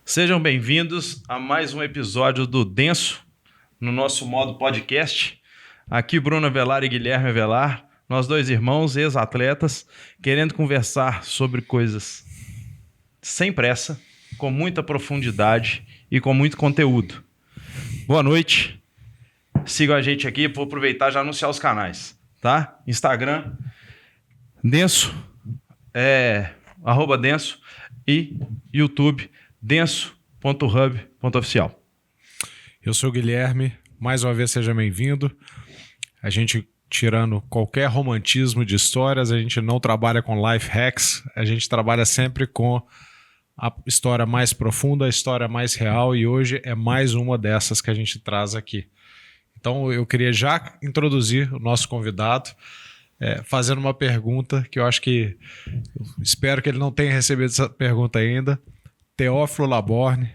Sejam bem-vindos a mais um episódio do Denso, no nosso modo podcast. Aqui Bruno Avelar e Guilherme Avelar, nós dois irmãos, ex-atletas, querendo conversar sobre coisas sem pressa, com muita profundidade e com muito conteúdo. Boa noite, sigam a gente aqui, vou aproveitar e já anunciar os canais, tá? Instagram, Denso, @Denso e YouTube, denso.hub.oficial. Eu sou o Guilherme, mais uma vez seja bem-vindo. A gente, tirando qualquer romantismo de histórias, a gente não trabalha com life hacks, a gente trabalha sempre com a história mais profunda, a história mais real, e hoje é mais uma dessas que a gente traz aqui. Então eu queria já introduzir o nosso convidado, fazendo uma pergunta que eu acho que, espero que ele não tenha recebido essa pergunta ainda. Teófilo Laborne,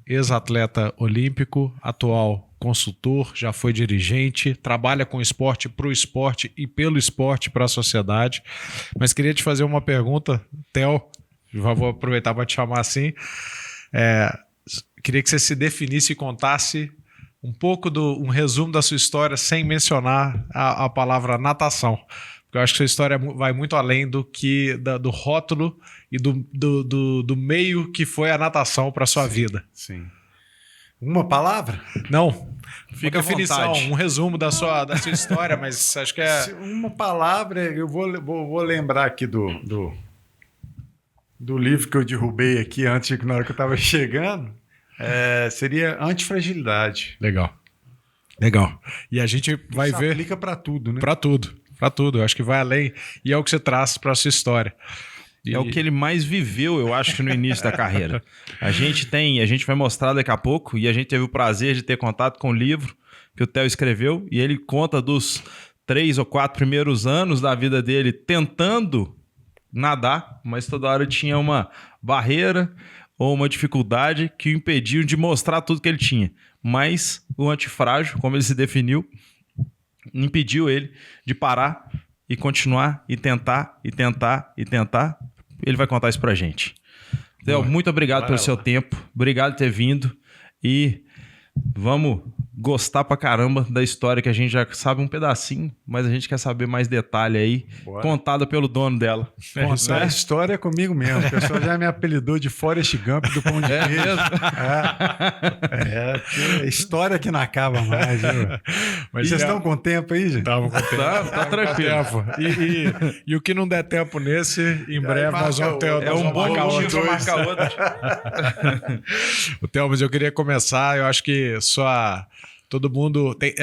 ex-atleta olímpico, atual consultor, já foi dirigente, trabalha com esporte para o esporte e pelo esporte para a sociedade. Mas queria te fazer uma pergunta, Theo, já vou aproveitar para te chamar assim. Queria que você se definisse e contasse um pouco um resumo da sua história sem mencionar a palavra natação. Porque eu acho que sua história vai muito além do rótulo e do meio que foi a natação para a sua vida. Sim. Uma palavra? Não. Fica uma definição, à vontade. Um resumo da sua história, mas acho que é... Uma palavra, eu vou lembrar aqui do livro que eu derrubei aqui antes, na hora que eu estava chegando. Seria antifragilidade. Legal. E a gente vai Isso ver... aplica para tudo, né? Para tudo. Eu acho que vai além. E é o que você traz para a sua história. É o que ele mais viveu, eu acho, que no início da carreira. A gente vai mostrar daqui a pouco, e a gente teve o prazer de ter contato com o livro que o Theo escreveu, e ele conta dos 3 ou 4 primeiros anos da vida dele tentando nadar, mas toda hora tinha uma barreira ou uma dificuldade que o impediam de mostrar tudo que ele tinha. Mas o antifrágil, como ele se definiu, impediu ele de parar e continuar e tentar. Ele vai contar isso pra gente. Theo, muito obrigado pelo seu tempo. Obrigado por ter vindo. E vamos gostar pra caramba da história que a gente já sabe um pedacinho, mas a gente quer saber mais detalhe aí, contada pelo dono dela. Contar a história comigo mesmo. O pessoal já me apelidou de Forrest Gump do Pão de Queijo. História que não acaba mais. Viu? Mas vocês estão com tempo aí, gente? Estamos com tempo. Tá tranquilo. E o que não der tempo nesse, em breve nós vamos ter... É um bom motivo para marcar outro. Theo, mas eu queria começar, eu acho que todo mundo tem,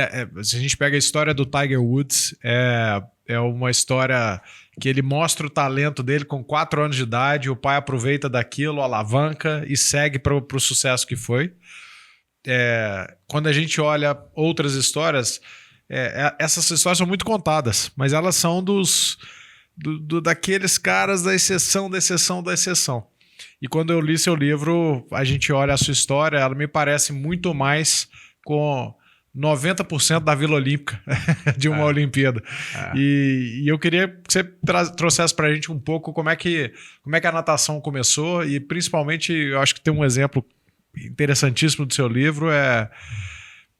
se a gente pega a história do Tiger Woods, é uma história que ele mostra o talento dele com 4 anos de idade, o pai aproveita daquilo, alavanca e segue para o sucesso que foi. Quando a gente olha outras histórias, essas histórias são muito contadas, mas elas são daqueles caras da exceção, da exceção, da exceção. E quando eu li seu livro, a gente olha a sua história, ela me parece muito mais com 90% da Vila Olímpica de uma Olimpíada. E eu queria que você trouxesse pra gente um pouco como é que a natação começou, e principalmente, eu acho que tem um exemplo interessantíssimo do seu livro,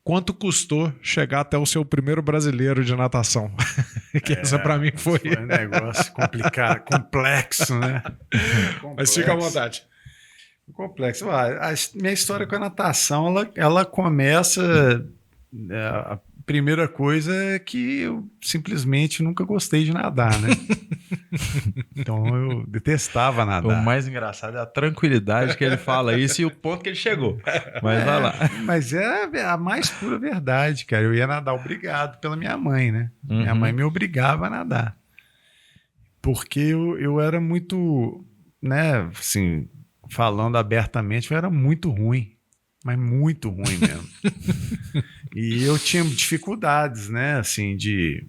quanto custou chegar até o seu primeiro brasileiro de natação. Que essa pra mim foi um negócio complicado, complexo, né? Mas fica à vontade. Complexo. A minha história com a natação, ela começa... A primeira coisa é que eu simplesmente nunca gostei de nadar, né? Então eu detestava nadar. O mais engraçado é a tranquilidade que ele fala isso e o ponto que ele chegou. Mas vai lá. Mas é a mais pura verdade, cara. Eu ia nadar obrigado pela minha mãe, né? Minha mãe me obrigava a nadar. Porque eu era muito, né, assim, falando abertamente, eu era muito ruim. Mas muito ruim mesmo. E eu tinha dificuldades, né, assim, de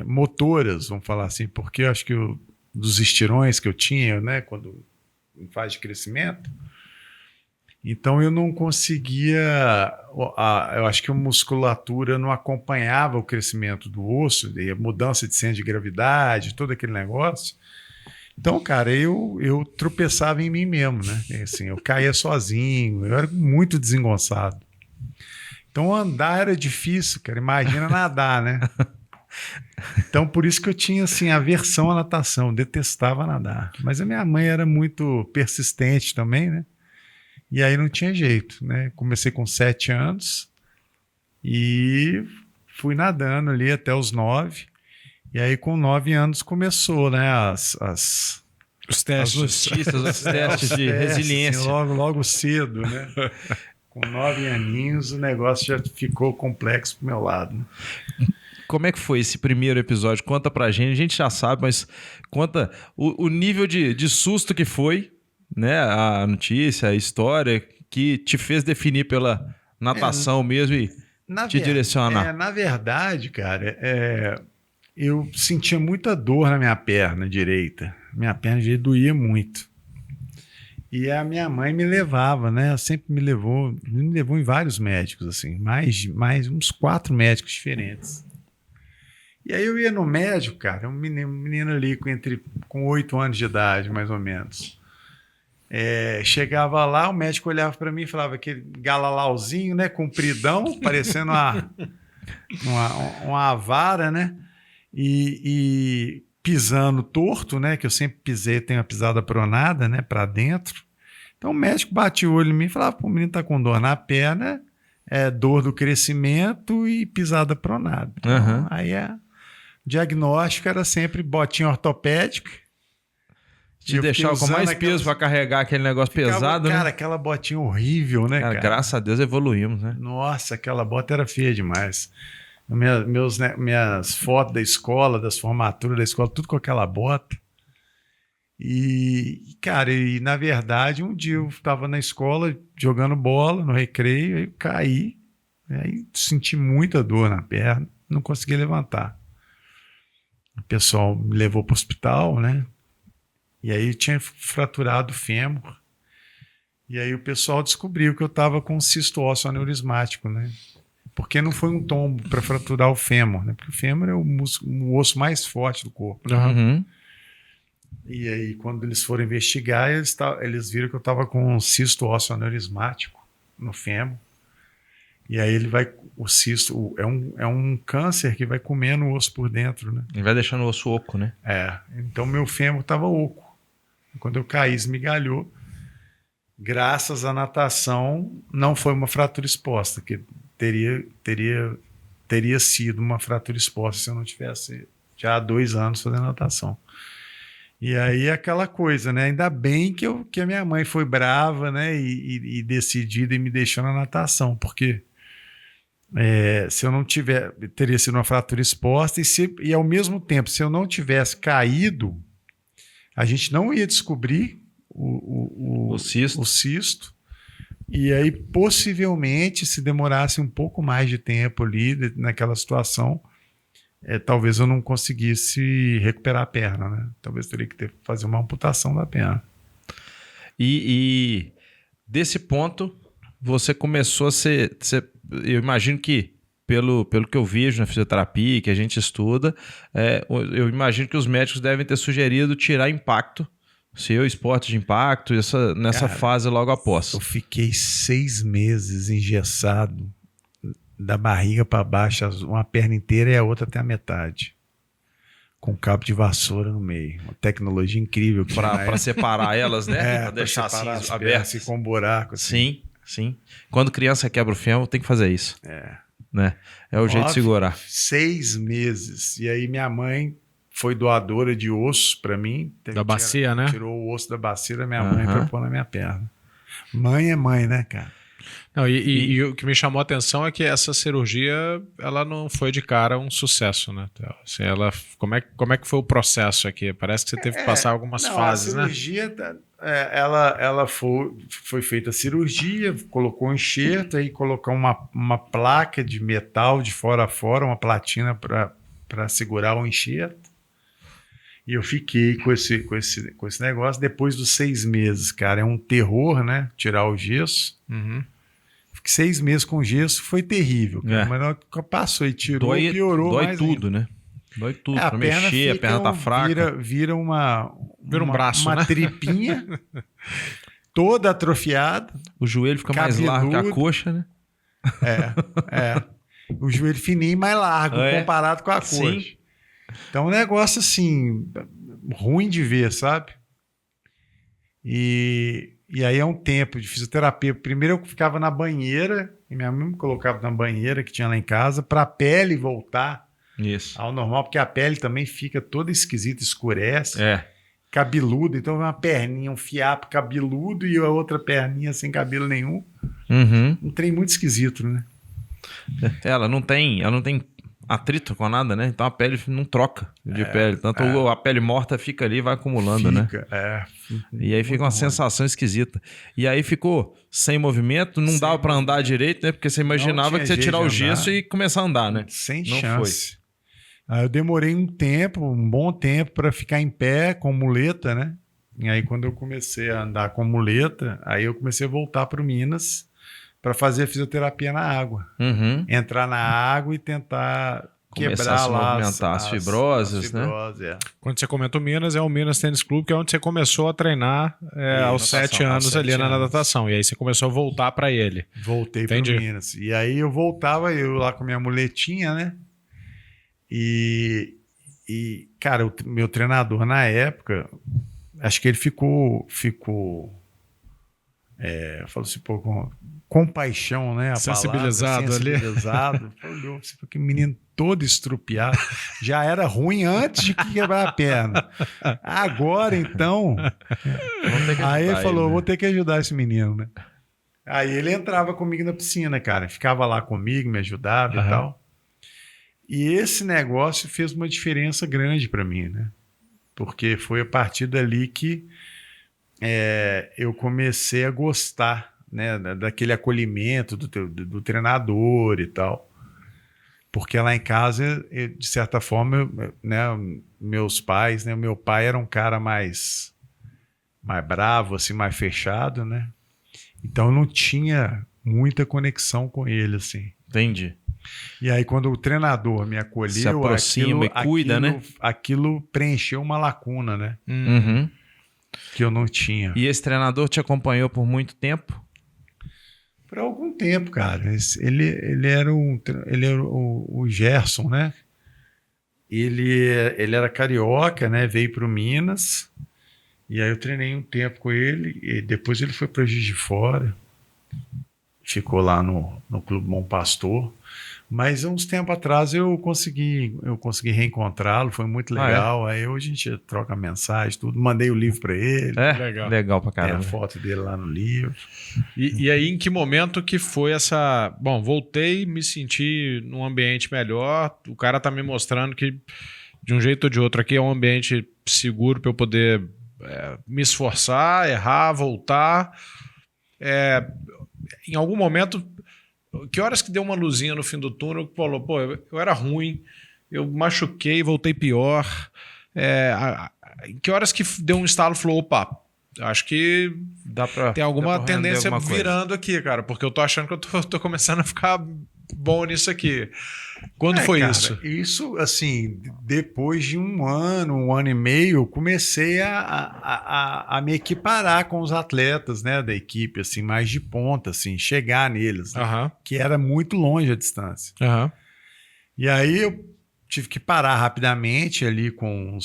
motoras, vamos falar assim, porque eu acho que dos estirões que eu tinha, né, quando em fase de crescimento, então eu não conseguia, eu acho que a musculatura não acompanhava o crescimento do osso, e a mudança de centro de gravidade, todo aquele negócio. Então, cara, eu tropeçava em mim mesmo, né? Assim, eu caía sozinho, eu era muito desengonçado. Então, andar era difícil, cara. Imagina nadar, né? Então, por isso que eu tinha, assim, aversão à natação. Detestava nadar. Mas a minha mãe era muito persistente também, né? E aí não tinha jeito, né? Comecei com 7 anos e fui nadando ali até os 9. E aí, com 9 anos, começou, né? Os testes. Os testes de resiliência. Assim, logo cedo, né? Com 9 aninhos, o negócio já ficou complexo pro meu lado. Né? Como é que foi esse primeiro episódio? Conta pra gente. A gente já sabe, mas conta o nível de susto que foi, né? A notícia, a história que te fez definir pela natação mesmo e te direcionar. Na verdade, cara, eu sentia muita dor na minha perna direita. Minha perna direita doía muito. E a minha mãe me levava, né? Ela sempre me levou em vários médicos, assim, mais uns 4 médicos diferentes. E aí eu ia no médico, cara, um menino ali com 8 anos de idade, mais ou menos. Chegava lá, o médico olhava para mim e falava aquele galalauzinho, né? Compridão, parecendo uma vara, né? E pisando torto, né? Que eu sempre pisei, tenho a pisada pronada, né? Para dentro. Então o médico batia o olho em mim e falava: pô, o menino tá com dor na perna, dor do crescimento e pisada pronada. Então, aí o diagnóstico era sempre botinha ortopédica. Te deixava com mais peso para carregar aquele negócio pesado, cara, né? aquela botinha horrível, né, cara? Graças a Deus evoluímos, né? Nossa, aquela bota era feia demais. Minhas fotos da escola, das formaturas da escola, tudo com aquela bota. E, cara, na verdade, um dia eu estava na escola jogando bola no recreio, aí eu caí, aí senti muita dor na perna, não consegui levantar. O pessoal me levou para o hospital, né? E aí eu tinha fraturado o fêmur. E aí o pessoal descobriu que eu estava com cisto ósseo aneurismático, né? Porque não foi um tombo para fraturar o fêmur, né? Porque o fêmur é o osso mais forte do corpo. Uhum. E aí, quando eles foram investigar, eles viram que eu estava com um cisto ósseo aneurismático no fêmur. E aí o cisto é um câncer que vai comendo o osso por dentro, né? E vai deixando o osso oco, né? Então meu fêmur estava oco. Quando eu caí, esmigalhou. Graças à natação, não foi uma fratura exposta, que teria sido uma fratura exposta se eu não tivesse já há 2 anos fazendo natação. E aí aquela coisa, né? Ainda bem que a minha mãe foi brava, né? E decidida e me deixou na natação, porque se eu não teria sido uma fratura exposta e ao mesmo tempo, se eu não tivesse caído, a gente não ia descobrir o cisto. E aí, possivelmente, se demorasse um pouco mais de tempo ali naquela situação, talvez eu não conseguisse recuperar a perna, né? Talvez teria que fazer uma amputação da perna. E desse ponto, você começou a ser... Eu imagino que, pelo que eu vejo na fisioterapia, que a gente estuda, eu imagino que os médicos devem ter sugerido tirar impacto, seu esporte de impacto, nessa fase logo após. Eu fiquei 6 meses engessado, da barriga para baixo, uma perna inteira e a outra até a metade, com cabo de vassoura no meio. Uma tecnologia incrível. Para separar elas, né? Para deixar assim abertas. Com um buraco. Assim. Sim. Quando criança quebra o fêmur, tem que fazer isso. Né? É o jeito de segurar. 6 meses. E aí minha mãe foi doadora de osso para mim. Da bacia, né? Tirou o osso da bacia da minha mãe para pôr na minha perna. Mãe é mãe, né, cara? Não, e o que me chamou a atenção é que essa cirurgia, ela não foi de cara um sucesso, né? Assim, como é que foi o processo aqui? Parece que você teve que passar algumas fases, né? A cirurgia, ela foi feita a cirurgia, colocou um enxerto, aí colocou uma placa de metal de fora a fora, uma platina para segurar o enxerto. E eu fiquei com esse negócio. Depois dos 6 meses, cara, é um terror, né? Tirar o gesso. Uhum. Fiquei 6 meses com gesso, foi terrível. Cara. Mas na hora que passou e tirou, piorou dói mais tudo, ainda. né? Dói tudo, A pra perna mexer, a fica perna tá fraca. Vira um braço, uma né? tripinha toda atrofiada. O joelho fica mais largo que a Cabeludo. coxa, né? É. O joelho fininho e mais largo É? comparado com a Sim. coxa. Então é um negócio assim, ruim de ver, sabe? E aí é um tempo de fisioterapia. Primeiro eu ficava na banheira, e minha mãe me colocava na banheira que tinha lá em casa, para a pele voltar Isso. ao normal, porque a pele também fica toda esquisita, escurece, É. cabeludo. Então uma perninha, um fiapo cabeludo e a outra perninha sem cabelo nenhum. Uhum. Um trem muito esquisito, né? Ela não tem atrito com nada, né? Então a pele não troca de pele. Tanto a pele morta fica ali e vai acumulando, né? E aí fica uma sensação esquisita. E aí ficou sem movimento, não dava pra andar direito, né? Porque você imaginava que você ia tirar o gesso e começar a andar, né? Sem Não chance. Aí eu demorei um bom tempo para ficar em pé com muleta, né? E aí quando eu comecei a andar com muleta, aí eu comecei a voltar para o Minas para fazer a fisioterapia na água. Uhum. Entrar na água e tentar Começar quebrar a se lá movimentar as fibroses, né? é. Quando você comenta o Minas, é o Minas Tênis Clube, que é onde você começou a treinar aos natação, 7 anos aos ali 7 na anos. natação. E aí você começou a voltar para ele. Voltei para Entendi. Minas. E aí eu voltava, eu lá com a minha muletinha, né? E cara, o meu treinador na época, acho que ele ficou falou assim, pô, com compaixão, né? A Sensibilizado palavra, ali. sensibilizado. Olhou, que menino todo estrupiado. Já era ruim antes de quebrar a perna. Agora, então. Aí ele falou: vou ter que ajudar esse menino, né? Aí ele entrava comigo na piscina, cara. Ficava lá comigo, me ajudava e tal. E esse negócio fez uma diferença grande para mim, né? Porque foi a partir dali que eu comecei a gostar, né, daquele acolhimento do treinador e tal. Porque lá em casa, de certa forma, né, meus pais, né, meu pai era um cara mais bravo, assim, mais fechado, né? Então eu não tinha muita conexão com ele, assim. Entendi. E aí, quando o treinador me acolheu, se aproxima e cuida, né? Aquilo preencheu uma lacuna, né? Uhum. Que eu não tinha. E esse treinador te acompanhou por muito tempo? Por algum tempo, cara. Ele era o Gerson, né? Ele era carioca, né? Veio para o Minas. E aí eu treinei um tempo com ele. E depois ele foi para Juiz de Fora. Ficou lá no Clube Bom Pastor. Mas uns tempos atrás eu consegui reencontrá-lo, foi muito legal. Aí hoje a gente troca mensagem, tudo. Mandei o livro para ele. Legal pra Tem caramba. a foto dele lá no livro. E aí, em que momento que foi essa... Bom, voltei, me senti num ambiente melhor. O cara tá me mostrando que, de um jeito ou de outro, aqui é um ambiente seguro para eu poder me esforçar, errar, voltar. Em algum momento... Que horas que deu uma luzinha no fim do túnel que falou, pô, eu era ruim, eu machuquei, voltei pior. Que horas que deu um estalo e falou, opa, acho que tem alguma tendência virando aqui, cara, porque eu tô achando que eu tô começando a ficar bom nisso aqui. Quando foi cara, isso? Isso, assim, depois de um ano e meio, eu comecei a me equiparar com os atletas, né, da equipe, assim, mais de ponta, assim, chegar neles, né, que era muito longe a distância. E aí eu tive que parar rapidamente ali com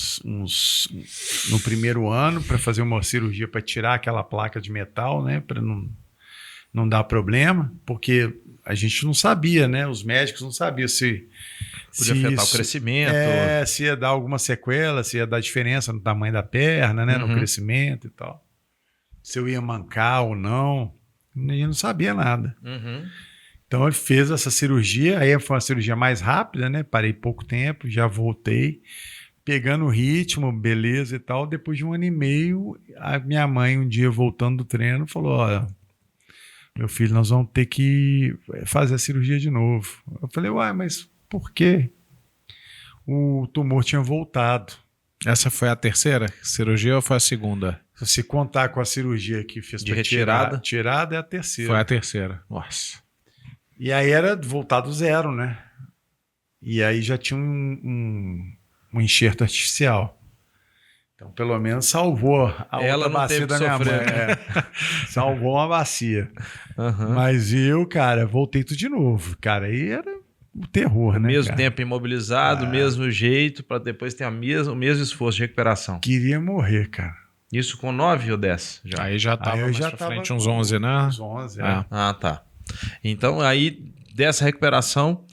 no primeiro ano para fazer uma cirurgia para tirar aquela placa de metal, né, para não dar problema, porque a gente não sabia, né? Os médicos não sabiam se podia afetar o crescimento. Se ia dar alguma sequela, se ia dar diferença no tamanho da perna, né? No crescimento e tal. Se eu ia mancar ou não. A gente não sabia nada. Então ele fez essa cirurgia, aí foi uma cirurgia mais rápida, né? Parei pouco tempo, já voltei, pegando o ritmo, beleza e tal. Depois de um ano e meio, a minha mãe, um dia voltando do treino, falou: olha, meu filho, nós vamos ter que fazer a cirurgia de novo. Eu falei, uai, mas por quê? O tumor tinha voltado. Essa foi a terceira cirurgia ou foi a segunda? Se você contar com a cirurgia que fez de retirada, tirada é a terceira. Foi a terceira. Nossa. E aí era voltar do zero, né? E aí já tinha um enxerto artificial. Então, pelo menos salvou a Ela outra não bacia teve da que minha mãe. sofrer. Salvou uma bacia. Aham. Mas eu, cara, voltei tudo de novo. Cara, aí era o terror, né, Mesmo cara? tempo imobilizado, mesmo jeito, para depois ter o mesmo esforço de recuperação. Queria morrer, cara. Isso com 9 ou 10 já? Aí já tava Aí eu mais já pra tava frente, uns com 11, né? Uns 11, É. Ah, tá. Então, aí, dessa recuperação,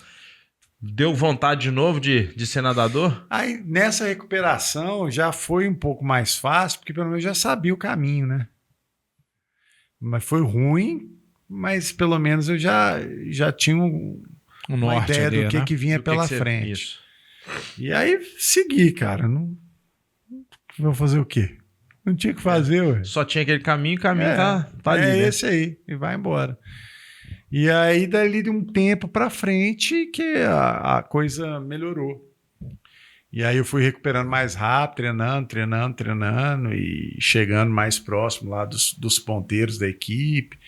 deu vontade de novo de ser nadador? Aí, nessa recuperação, já foi um pouco mais fácil, porque pelo menos eu já sabia o caminho, né? Mas foi ruim, mas pelo menos eu já tinha Um uma norte ideia ali, do que, né? que vinha Do pela que você- frente. Isso. E aí, segui, cara. Não... Vou fazer o quê? Não tinha o que fazer, ué. Só tinha aquele caminho, o caminho tá ali, é né? esse aí, e vai embora. E aí, dali de um tempo pra frente, que a coisa melhorou. E aí eu fui recuperando mais rápido, treinando, e chegando mais próximo lá dos ponteiros da equipe.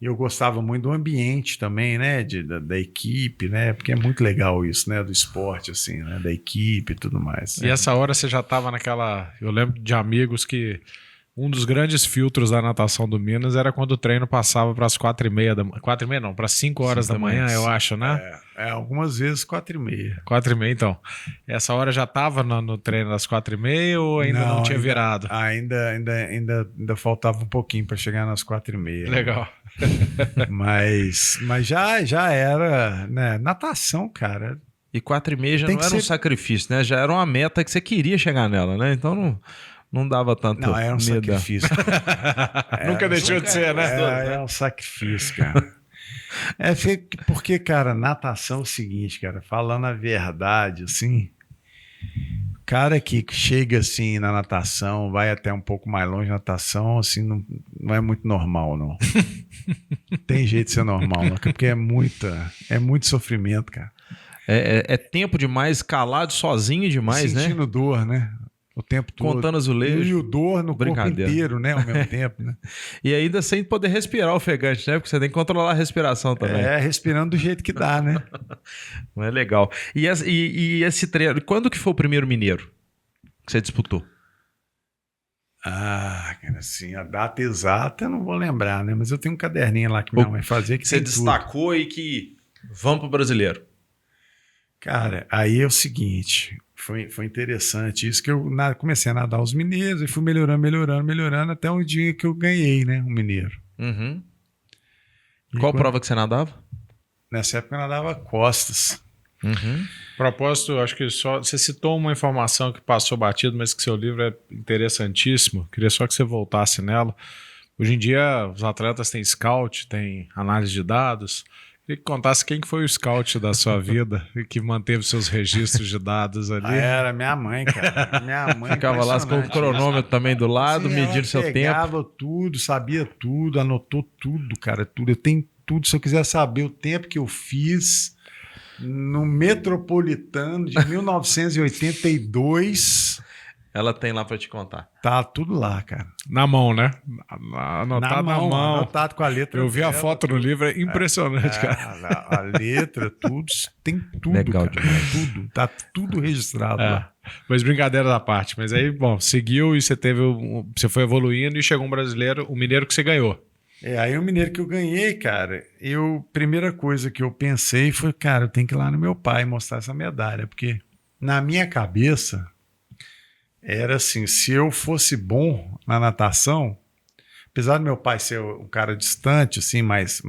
E eu gostava muito do ambiente também, né, da equipe, né, porque é muito legal isso, né, do esporte, assim, né, da equipe e tudo mais. E essa hora você já tava naquela... Eu lembro de amigos que um dos grandes filtros da natação do Minas era quando o treino passava para as 4h30 da manhã. 4h30 não, para 5 horas da manhã, eu acho, né? Algumas vezes 4h30. 4h30, então. Essa hora já tava no treino das 4h30 ou ainda não tinha virado? Ainda faltava um pouquinho para chegar nas 4h30. Legal. Mas já era, né, natação, cara. E 4h30 já Tem não que era um ser- sacrifício, né? Já era uma meta que você queria chegar nela, né? Então não dava tanto Não, era um medo. sacrifício. Nunca deixou de ser, né? É um sacrifício, cara. Porque, cara, natação é o seguinte, cara, falando a verdade, assim, o cara que chega assim na natação, vai até um pouco mais longe na natação, assim, não é muito normal, não. Tem jeito de ser normal, não, porque é muito sofrimento, cara. É tempo demais, calado, sozinho demais, né? Sentindo dor, né? O tempo todo. Contando azulejo. E o dor no corpo Brincadeira. inteiro, né? Ao mesmo tempo, né? E ainda sem poder respirar ofegante, né? Porque você tem que controlar a respiração também. Respirando do jeito que dá, né? Não é legal. E esse treino, quando que foi o primeiro mineiro que você disputou? Ah, cara, assim, a data exata eu não vou lembrar, né? Mas eu tenho um caderninho lá que minha mãe fazia que Você tem tudo. destacou e que vamos pro brasileiro. Cara, aí é o seguinte, foi interessante isso que eu comecei a nadar os mineiros e fui melhorando até o dia que eu ganhei, né? Um mineiro. Uhum. E Qual quando- prova que você nadava? Nessa época eu nadava costas. Uhum. Propósito, acho que só você citou uma informação que passou batido, mas que seu livro é interessantíssimo. Queria só que você voltasse nela. Hoje em dia, os atletas têm scout, têm análise de dados. Queria que contasse quem que foi o scout da sua vida e que manteve seus registros de dados ali. Era minha mãe, cara. Minha mãe. Ficava lá com o impressionante. cronômetro também do lado, Sim, medindo ela seu tempo. pegava tudo, sabia tudo, anotou tudo, cara, tudo. Eu tenho tudo. Se eu quiser saber o tempo que eu fiz no Metropolitano de 1982, Ela tem lá pra te contar. tá tudo lá, cara. Na mão, né? Anotado na mão. Anotado com a letra. Eu vi a dela. foto no livro, é impressionante, cara. A letra, tudo, tem tudo, Legal cara, demais. tudo. Tá tudo registrado É. lá. Mas brincadeira da parte. Mas aí, bom, seguiu e você teve. Você foi evoluindo e chegou um brasileiro, o mineiro que você ganhou. Aí o mineiro que eu ganhei, cara, primeira coisa que eu pensei foi, cara, eu tenho que ir lá no meu pai mostrar essa medalha, porque na minha cabeça era assim, se eu fosse bom na natação, apesar do meu pai ser um cara distante, assim, mais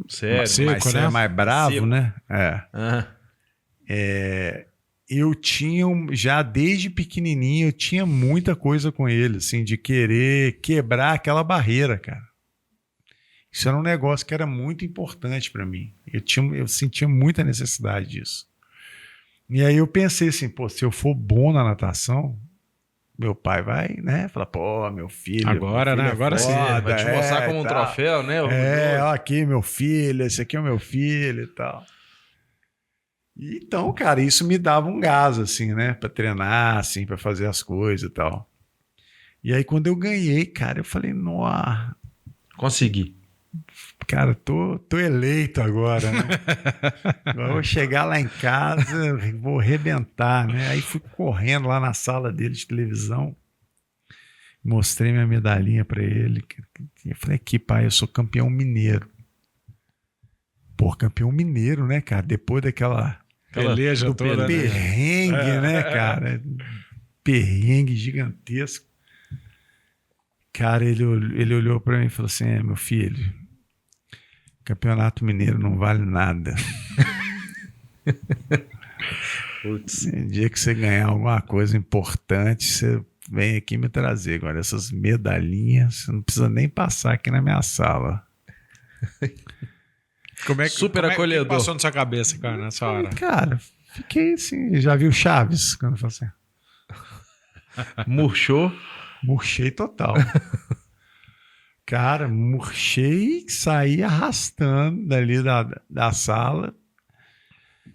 Sério? Seco, mais, né? mais bravo, Seco. né? Ah, Eu tinha, já desde pequenininho, eu tinha muita coisa com ele, assim, de querer quebrar aquela barreira, cara. Isso era um negócio que era muito importante para mim. Eu sentia muita necessidade disso. E aí eu pensei assim, pô, se eu for bom na natação, meu pai vai, né, falar, pô, meu filho. Agora, meu filho né? Agora sim, vai te mostrar como um tal. troféu, né? Ó, aqui, meu filho, esse aqui é o meu filho e tal. Então, cara, isso me dava um gás, assim, né? Pra treinar, assim, pra fazer as coisas e tal. E aí, quando eu ganhei, cara, eu falei, nossa, Consegui. cara, tô eleito agora, né? Agora eu vou chegar lá em casa, vou arrebentar, né? Aí fui correndo lá na sala dele de televisão, mostrei minha medalhinha pra ele. Eu falei, aqui, pai, eu sou campeão mineiro. Pô, campeão mineiro, né, cara? Depois daquela peleja do toda, né? perrengue, né, cara? Perrengue gigantesco. Cara, ele olhou pra mim e falou assim, meu filho, campeonato mineiro não vale nada. Putz. No dia que você ganhar alguma coisa importante, você vem aqui me trazer. Agora, essas medalhinhas, você não precisa nem passar aqui na minha sala. Super acolhedor. O que passou na sua cabeça, cara, nessa hora? Cara, fiquei assim, já viu Chaves? Quando eu falo assim, Murchou. murchei total. Cara, murchei, saí arrastando dali da sala.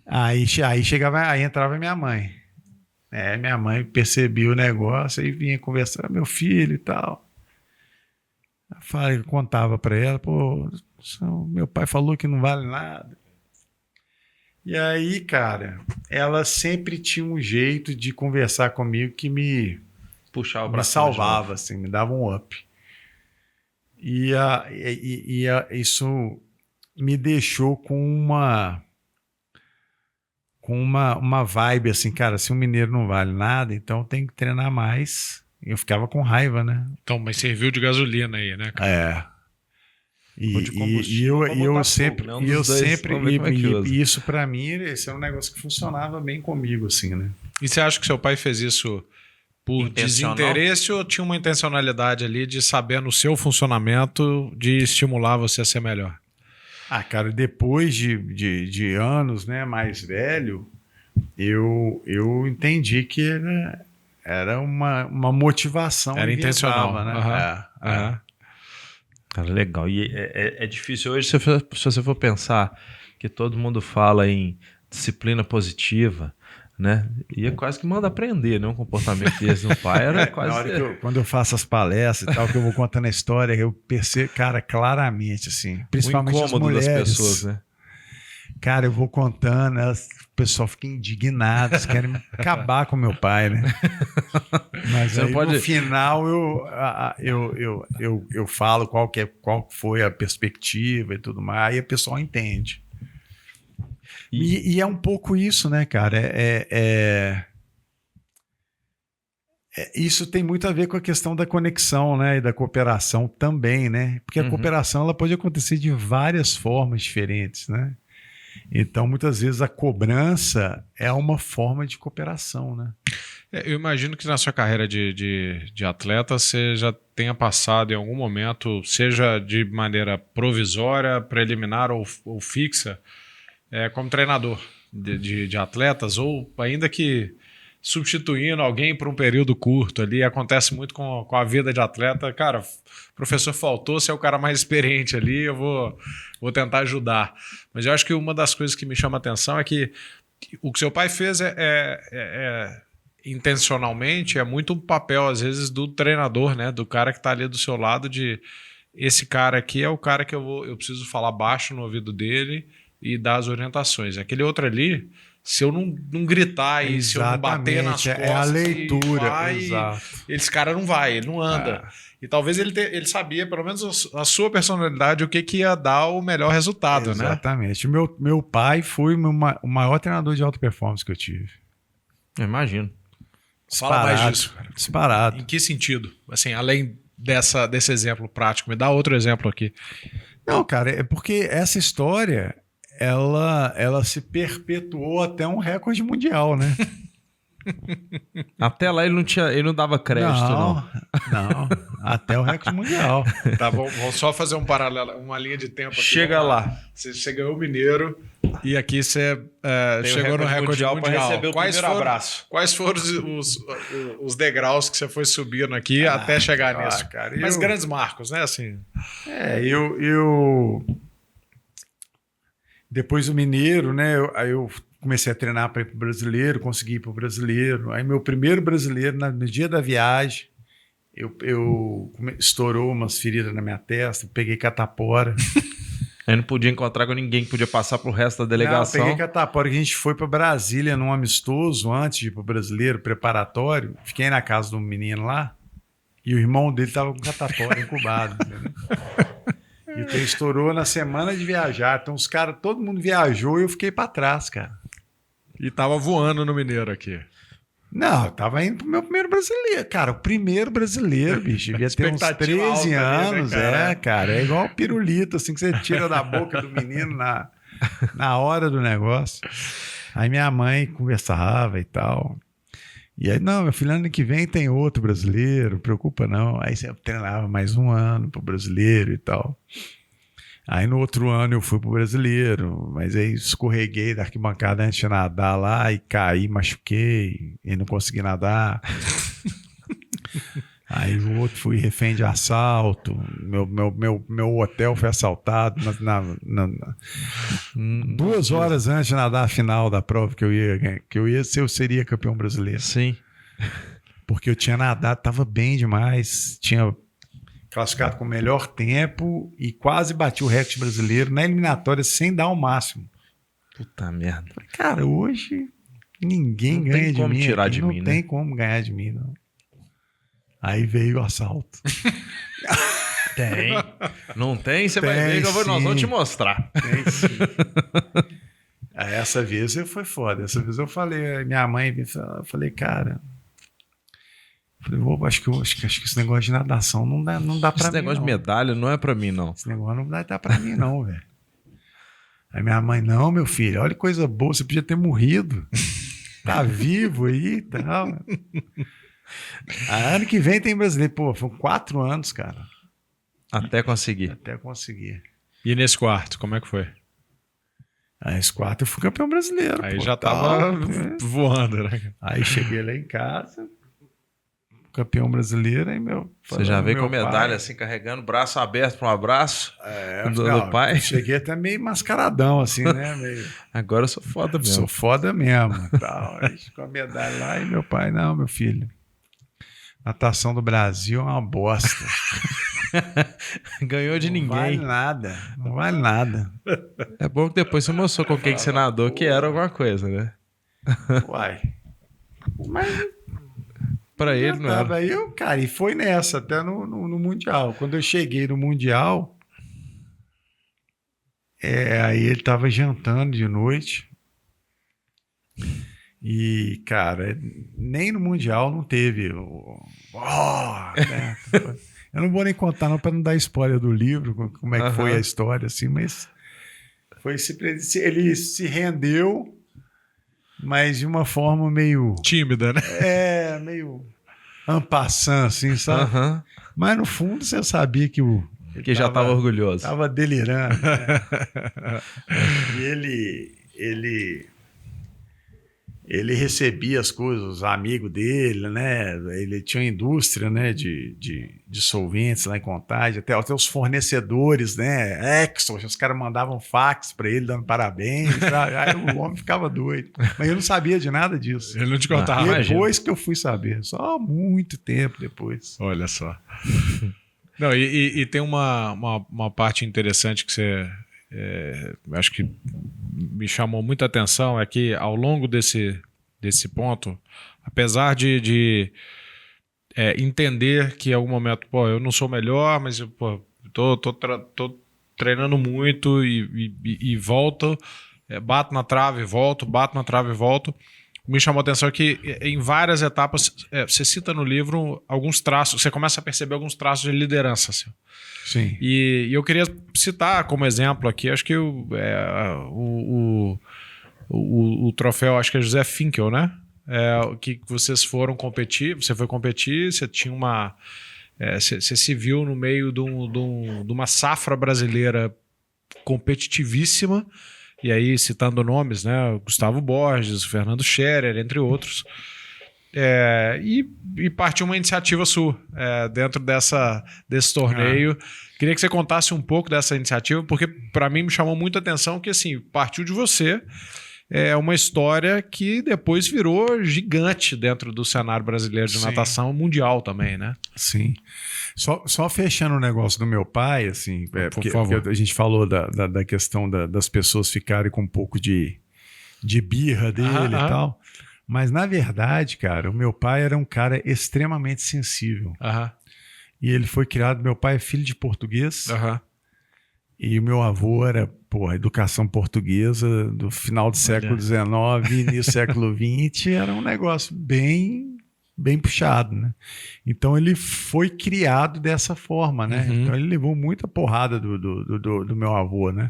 Aí chegava, aí entrava minha mãe. Minha mãe percebia o negócio e vinha conversar, meu filho e tal. Eu contava pra ela, pô, meu pai falou que não vale nada. E aí, cara, ela sempre tinha um jeito de conversar comigo que me Puxava pra cima de salvava, novo. assim, me dava um up. Isso me deixou com uma vibe assim, cara, se um mineiro não vale nada, então tem que treinar mais. Eu ficava com raiva, né? Então, mas serviu de gasolina aí, né, cara? Ou de combustível pra botar fogo, né? Um dos dois. Vamos ver como é que usa. E isso pra mim, esse é um negócio que funcionava bem comigo, assim, né? E você acha que seu pai fez isso por Intencional? desinteresse ou tinha uma intencionalidade ali de saber no seu funcionamento de estimular você a ser melhor? Ah, cara, depois de anos, né, mais velho, eu entendi que era uma motivação. Era intencional, né? Aham. Cara, legal. E é difícil hoje, se você for pensar que todo mundo fala em disciplina positiva, né? E é quase que manda aprender, né? Um comportamento desse no pai era Na quase... hora quando eu faço as palestras e tal, que eu vou contando a história, eu percebo, cara, claramente, assim, principalmente o as incômodo mulheres. das pessoas, né? Cara, eu vou contando, o pessoal fica indignado, eles querem acabar com meu pai, né? Mas Você aí, não pode... no final eu falo qual foi a perspectiva e tudo mais, aí o pessoal entende. E é um pouco isso, né, cara? Isso tem muito a ver com a questão da conexão, né, e da cooperação também, né? Porque a cooperação ela pode acontecer de várias formas diferentes, né? Então, muitas vezes a cobrança é uma forma de cooperação, né? Eu imagino que na sua carreira de atleta você já tenha passado em algum momento, seja de maneira provisória, preliminar ou fixa, como treinador de atletas, ou ainda que substituindo alguém por um período curto ali. Acontece muito com a vida de atleta. Cara, o professor faltou, você é o cara mais experiente ali, eu vou tentar ajudar. Mas eu acho que uma das coisas que me chama a atenção é que o que seu pai fez intencionalmente é muito um papel, às vezes, do treinador, né? Do cara que está ali do seu lado, de esse cara aqui é o cara que eu preciso falar baixo no ouvido dele e dar as orientações. Aquele outro ali, se eu não gritar e se eu não bater nas costas... É a leitura, exato. Esse cara não vai, ele não anda. E talvez ele sabia, pelo menos a sua personalidade, o que ia dar o melhor resultado, exatamente. Né? Meu pai foi o maior treinador de alta performance que eu tive. Eu imagino. Fala mais disso, cara. Disparado. Em que sentido? Assim, além desse exemplo prático, me dá outro exemplo aqui. Não, cara, é porque essa história... Ela se perpetuou até um recorde mundial, né? Até lá ele não dava crédito, não. Não, até o recorde mundial. Tá, vamos só fazer um paralelo, uma linha de tempo aqui. Chega lá. Você ganhou o Mineiro e aqui você chegou no recorde mundial. Para receber o primeiro abraço. Quais foram os degraus que você foi subindo aqui até chegar nisso? Cara, mas grandes marcos, né? Assim. Depois do Mineiro, né? Aí eu comecei a treinar para ir para o Brasileiro, consegui ir para o Brasileiro. Aí meu primeiro Brasileiro, no dia da viagem, Estourou umas feridas na minha testa, peguei catapora. Aí não podia encontrar com ninguém que podia passar pro resto da delegação. Não, peguei catapora, que a gente foi para Brasília num amistoso antes de ir pro Brasileiro, preparatório. Fiquei na casa de um menino lá e o irmão dele tava com catapora incubado. Entendeu? E o trem estourou na semana de viajar. Então os caras, todo mundo viajou e eu fiquei para trás, cara. E tava voando no Mineiro aqui. Não, eu tava indo pro meu primeiro brasileiro. Cara, o primeiro brasileiro, bicho. Devia ter uns 13 anos, né, cara? É igual o pirulito, assim, que você tira da boca do menino na hora do negócio. Aí minha mãe conversava e tal. E aí, não, meu filho, ano que vem tem outro brasileiro, não preocupa não. Aí você treinava mais um ano pro brasileiro e tal. Aí no outro ano eu fui pro brasileiro, mas aí escorreguei da arquibancada antes de nadar lá e caí, machuquei e não consegui nadar. Aí o outro fui refém de assalto, meu hotel foi assaltado 2 horas antes de nadar a final da prova que eu seria campeão brasileiro. Sim. Porque eu tinha nadado, tava bem demais, tinha classificado com o melhor tempo e quase bati o recorde brasileiro na eliminatória sem dar o máximo. Puta merda. Falei, cara, hoje ninguém Não ganha tem de como mim. tirar aqui, de não mim, tem né? como ganhar de mim, não. Aí veio o assalto. Tem. Não tem? Você vai Tem, ver que nós vamos sim. te mostrar. Tem sim. Aí, essa vez foi foda. Essa vez eu falei, minha mãe, eu falei, cara. Falei, acho que esse negócio de nadação não dá pra Esse mim. negócio não. de medalha não é pra mim, não. Esse negócio não vai dar pra mim, não, velho. Aí minha mãe, não, meu filho, olha que coisa boa, você podia ter morrido. Tá vivo aí e tal. Ano que vem tem brasileiro. Pô, foram 4 anos, cara. Até conseguir. Até conseguir. E nesse quarto, como é que foi? Aí esse 4 eu fui campeão brasileiro. Aí pô, já tal, tava né? voando, né? Aí cheguei lá em casa, campeão brasileiro, aí Você já veio com a meu medalha pai, assim, carregando, braço aberto para um abraço do não, pai. cheguei até meio mascaradão, assim, né? Meio, Agora eu sou foda mesmo. sou foda mesmo. Tal. Aí com a medalha lá e meu pai, não, meu filho. Natação do Brasil é uma bosta. Ganhou de Não ninguém. vale nada. Não vale nada. É bom que depois você mostrou com quem que você nadou que era alguma coisa, né? Uai. Mas Pra ele não era. aí eu, cara, e foi nessa, até no Mundial. Quando eu cheguei no Mundial, aí ele tava jantando de noite. E, cara, nem no Mundial não teve. Né? Eu não vou nem contar, não, para não dar spoiler do livro, como é que foi a história, assim, mas ele se rendeu, mas de uma forma meio. Tímida, né? Meio en passant, assim, sabe? Aham. Mas no fundo você sabia que Que já tava orgulhoso. Tava delirando. Né? E ele recebia as coisas, os amigos dele, né? Ele tinha uma indústria, né? De solventes lá em Contagem, até os fornecedores, né? Exxon, os caras mandavam fax para ele dando parabéns. Aí o homem ficava doido. Mas eu não sabia de nada disso. Ele não te contava. Depois que eu fui saber, só muito tempo depois. Olha só. Não, e tem uma parte interessante que você acho que me chamou muita atenção, é que ao longo desse ponto, apesar de entender que em algum momento, pô, eu não sou melhor, mas eu tô treinando muito e volto, bato na trave e volto, bato na trave e volto. Me chamou a atenção que em várias etapas você cita no livro alguns traços, você começa a perceber alguns traços de liderança. Assim. Sim. E eu queria citar como exemplo aqui, acho que o troféu, acho que é José Finkel, né? Que vocês foram competir, você foi competir, você tinha uma... Você se viu no meio de uma safra brasileira competitivíssima, e aí citando nomes, né? Gustavo Borges, Fernando Scherer, entre outros. E partiu uma iniciativa sua dentro desse torneio. Queria que você contasse um pouco dessa iniciativa, porque para mim me chamou muita atenção que assim, partiu de você é uma história que depois virou gigante dentro do cenário brasileiro de natação mundial também, né? Sim. Só fechando o negócio do meu pai, assim, Por favor. porque a gente falou da questão das pessoas ficarem com um pouco de birra dele e tal. Mas, na verdade, cara, o meu pai era um cara extremamente sensível. E ele foi criado... Meu pai é filho de português. E o meu avô era, educação portuguesa do final do século XIX, início do século XX. Era um negócio bem puxado, né? Então, ele foi criado dessa forma, né? Então, ele levou muita porrada do meu avô, né?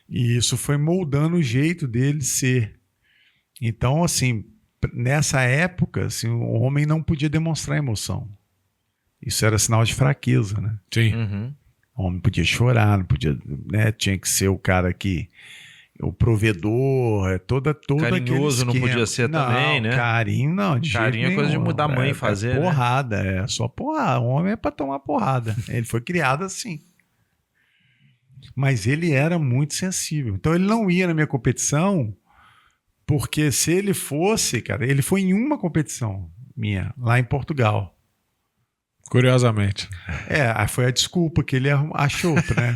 E isso foi moldando o jeito dele ser. Então, assim, nessa época, assim, o homem não podia demonstrar emoção. Isso era sinal de fraqueza, né? Sim. O homem podia chorar, não podia, né? Tinha que ser o cara que... O provedor, todo carinhoso não podia ser também, né? Carinho não, de carinho jeito é coisa de nenhum. mudar a mãe fazer, né? Porrada, é só porrada. O homem é pra tomar porrada. Ele foi criado assim. Mas ele era muito sensível. Então ele não ia na minha competição, porque se ele fosse, cara, ele foi em uma competição minha, lá em Portugal. Curiosamente. Aí foi a desculpa que ele achou, né?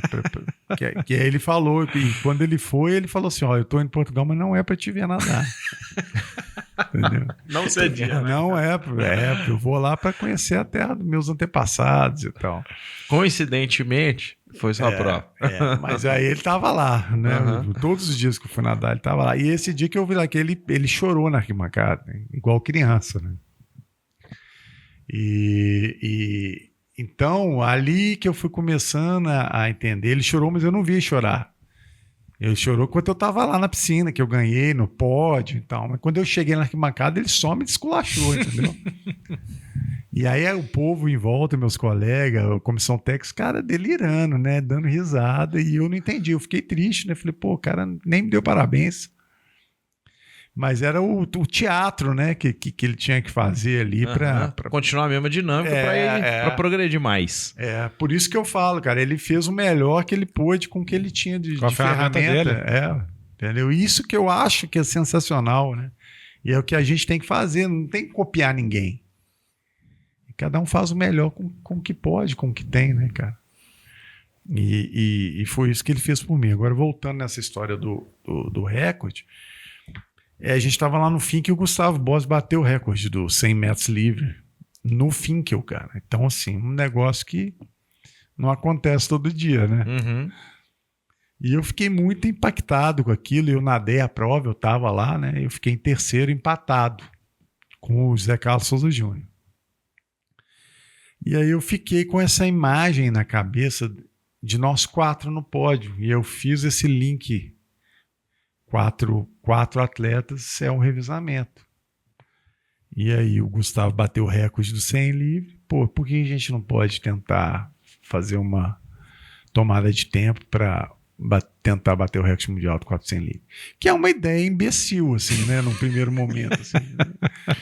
Que aí ele falou, e quando ele foi, ele falou assim, eu tô indo em Portugal, mas não é pra te ver nadar. Entendeu? Não cedia, né? Não eu vou lá pra conhecer a terra dos meus antepassados e tal. Coincidentemente, foi só a prova. Mas aí ele tava lá, né? Todos os dias que eu fui nadar, ele tava lá. E esse dia que eu vi lá, que ele chorou na arquibancada, igual criança, né? Então, ali que eu fui começando a entender, ele chorou, mas eu não vi chorar. Ele chorou quando eu tava lá na piscina, que eu ganhei no pódio e tal. Mas quando eu cheguei na arquibancada, ele só me desculachou, entendeu? E aí o povo em volta, meus colegas, a comissão técnica, os caras delirando, né? Dando risada. E eu não entendi, eu fiquei triste, né? Falei, o cara nem me deu parabéns. Mas era o teatro, né, que ele tinha que fazer ali para continuar a mesma dinâmica para progredir mais. Por isso que eu falo, cara, ele fez o melhor que ele pôde com o que ele tinha de ferramenta dele. Entendeu? Isso que eu acho que é sensacional, né? E é o que a gente tem que fazer, não tem que copiar ninguém. Cada um faz o melhor com o que pode, com o que tem, né, cara? E foi isso que ele fez por mim. Agora, voltando nessa história do recorde... a gente estava lá no Finkel, o Gustavo Bos bateu o recorde do 100 metros livre no Finkel, cara. Então, assim, um negócio que não acontece todo dia, né? E eu fiquei muito impactado com aquilo. Eu nadei a prova, eu estava lá, né? Eu fiquei em terceiro empatado com o Zé Carlos Souza Júnior. E aí eu fiquei com essa imagem na cabeça de nós 4 no pódio. E eu fiz esse link... Quatro atletas é um revezamento. E aí o Gustavo bateu o recorde do 100 livre. Por que a gente não pode tentar fazer uma tomada de tempo para tentar bater o recorde mundial do 400 livre? Que é uma ideia imbecil, assim, né? Num primeiro momento. Assim,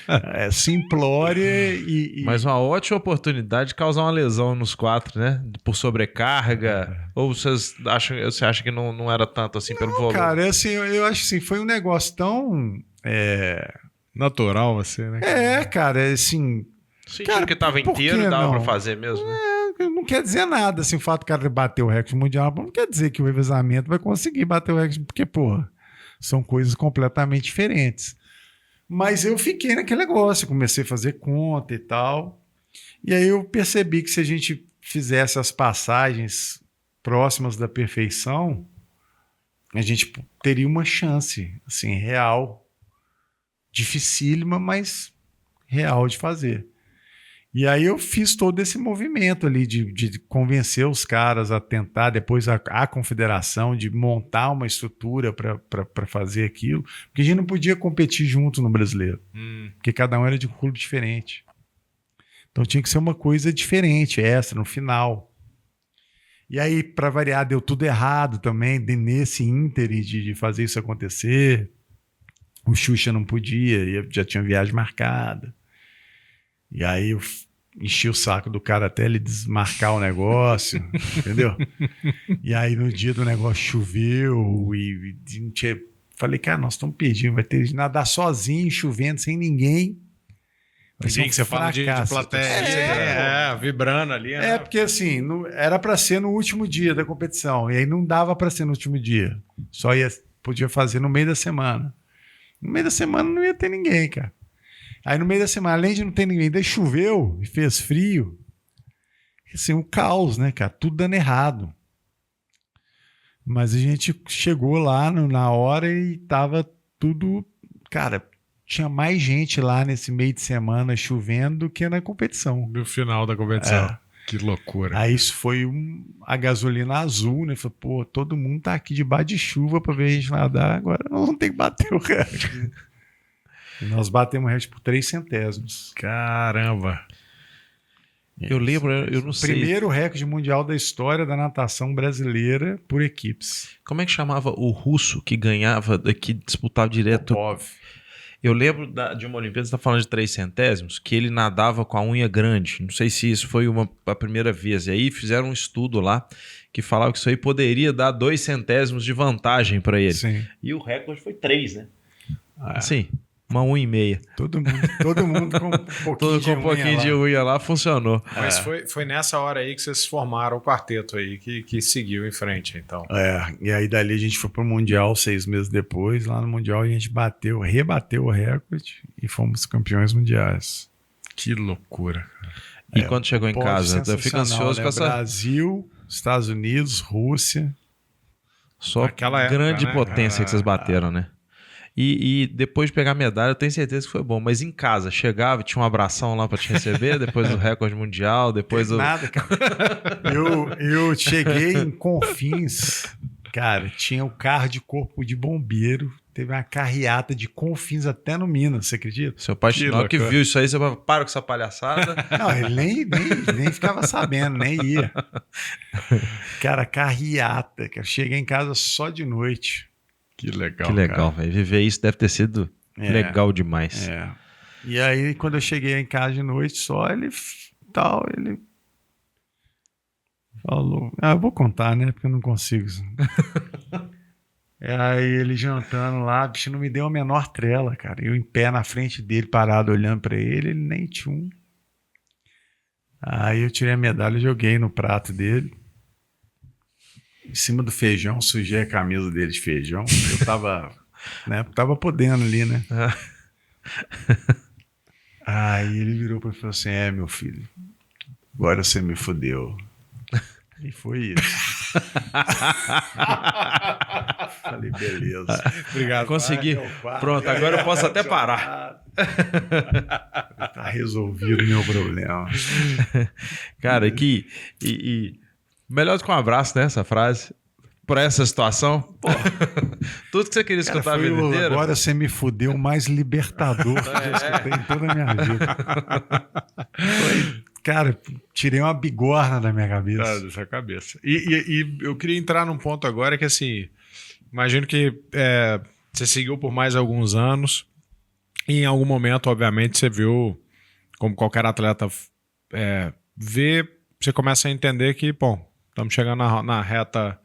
né? Simplória e... Mas uma ótima oportunidade de causar uma lesão nos 4, né? Por sobrecarga. Ou você acha que não era tanto assim pelo volume? Cara, assim, eu acho assim, foi um negócio tão... natural, assim, né? Cara, assim... Sentindo que tava inteiro, dava pra fazer mesmo, né? Não quer dizer nada, assim, o fato do cara bater o recorde mundial não quer dizer que o revezamento vai conseguir bater o recorde, porque, são coisas completamente diferentes. Mas eu fiquei naquele negócio, comecei a fazer conta e tal, e aí eu percebi que se a gente fizesse as passagens próximas da perfeição, a gente teria uma chance, assim, real, dificílima, mas real de fazer. E aí eu fiz todo esse movimento ali de convencer os caras a tentar, depois a confederação, de montar uma estrutura para fazer aquilo, porque a gente não podia competir junto no brasileiro, porque cada um era de um clube diferente. Então tinha que ser uma coisa diferente, extra, no final. E aí, para variar, deu tudo errado também, nesse ínterim de fazer isso acontecer. O Xuxa não podia, já tinha viagem marcada. E aí eu enchi o saco do cara até ele desmarcar o negócio, entendeu? E aí no dia do negócio choveu e falei, cara, nós estamos perdidos, vai ter que nadar sozinho, chovendo, sem ninguém. Vai ser Sim, que você fala de plateia, vibrando ali. É, porque assim, era para ser no último dia da competição, e aí não dava para ser no último dia. Podia fazer no meio da semana. No meio da semana não ia ter ninguém, cara. Aí no meio da semana, além de não ter ninguém, daí choveu e fez frio. Assim, um caos, né, cara? Tudo dando errado. Mas a gente chegou lá na hora e tava tudo... Cara, tinha mais gente lá nesse meio de semana chovendo do que na competição. No final da competição. Que loucura. Aí isso foi a gasolina azul, né? Falei, pô, todo mundo tá aqui debaixo de chuva pra ver a gente nadar, agora nós vamos ter que bater o recorde. E nós batemos o recorde por 3 centésimos. Caramba. Eu lembro, eu não sei. Primeiro recorde mundial da história da natação brasileira por equipes. Como é que chamava o russo que ganhava, que disputava direto? Popov. Eu lembro de uma Olimpíada, você está falando de 3 centésimos, que ele nadava com a unha grande. Não sei se isso foi a primeira vez. E aí fizeram um estudo lá que falava que isso aí poderia dar 2 centésimos de vantagem para ele. Sim. E o recorde foi 3, né? Sim. Uma unha e meia. Todo mundo com um pouquinho, Com um pouquinho de unha lá funcionou. Mas foi nessa hora aí que vocês formaram o quarteto aí, que seguiu em frente, então. E aí dali a gente foi pro Mundial 6 meses depois. Lá no Mundial a gente rebateu o recorde e fomos campeões mundiais. Que loucura. E quando chegou em casa, eu fico ansioso, né? com essa... Brasil, Estados Unidos, Rússia. Só aquela grande época, né? potência que vocês bateram, né? E depois de pegar a medalha, eu tenho certeza que foi bom. Mas em casa, chegava, tinha um abração lá pra te receber, depois do recorde mundial, depois do... Nada, cara. Eu cheguei em Confins, cara, tinha o carro de corpo de bombeiro, teve uma carreata de Confins até no Minas, você acredita? Seu pai na hora que viu isso aí, você falou, para com essa palhaçada. Não, ele nem ficava sabendo, nem ia. Cara, carreata, cara. Cheguei em casa só de noite. Que legal. Que legal, velho. Viver isso deve ter sido legal demais. É. E aí, quando eu cheguei em casa de noite só, ele falou... eu vou contar, né? Porque eu não consigo. Aí ele jantando lá, o bicho não me deu a menor trela, cara. Eu em pé na frente dele, parado, olhando pra ele nem tinha um. Aí eu tirei a medalha e joguei no prato dele. Em cima do feijão, sujei a camisa dele de feijão. Eu tava podendo ali, né? Aí ele virou pra mim e falou assim, meu filho, agora você me fudeu. E foi isso. Falei, beleza. Obrigado. Consegui. Pronto, agora eu posso até parar. Tá resolvido o meu problema. Cara, melhor do que um abraço, né? Essa frase. Por essa situação. Pô, tudo que você queria escutar a vida inteira. Agora você me fudeu mais libertador que eu escutei em toda a minha vida. Cara, tirei uma bigorna da minha cabeça. Da sua cabeça. E eu queria entrar num ponto agora que, assim, imagino que você seguiu por mais alguns anos e em algum momento, obviamente, você viu, como qualquer atleta vê, você começa a entender que, bom, estamos chegando na reta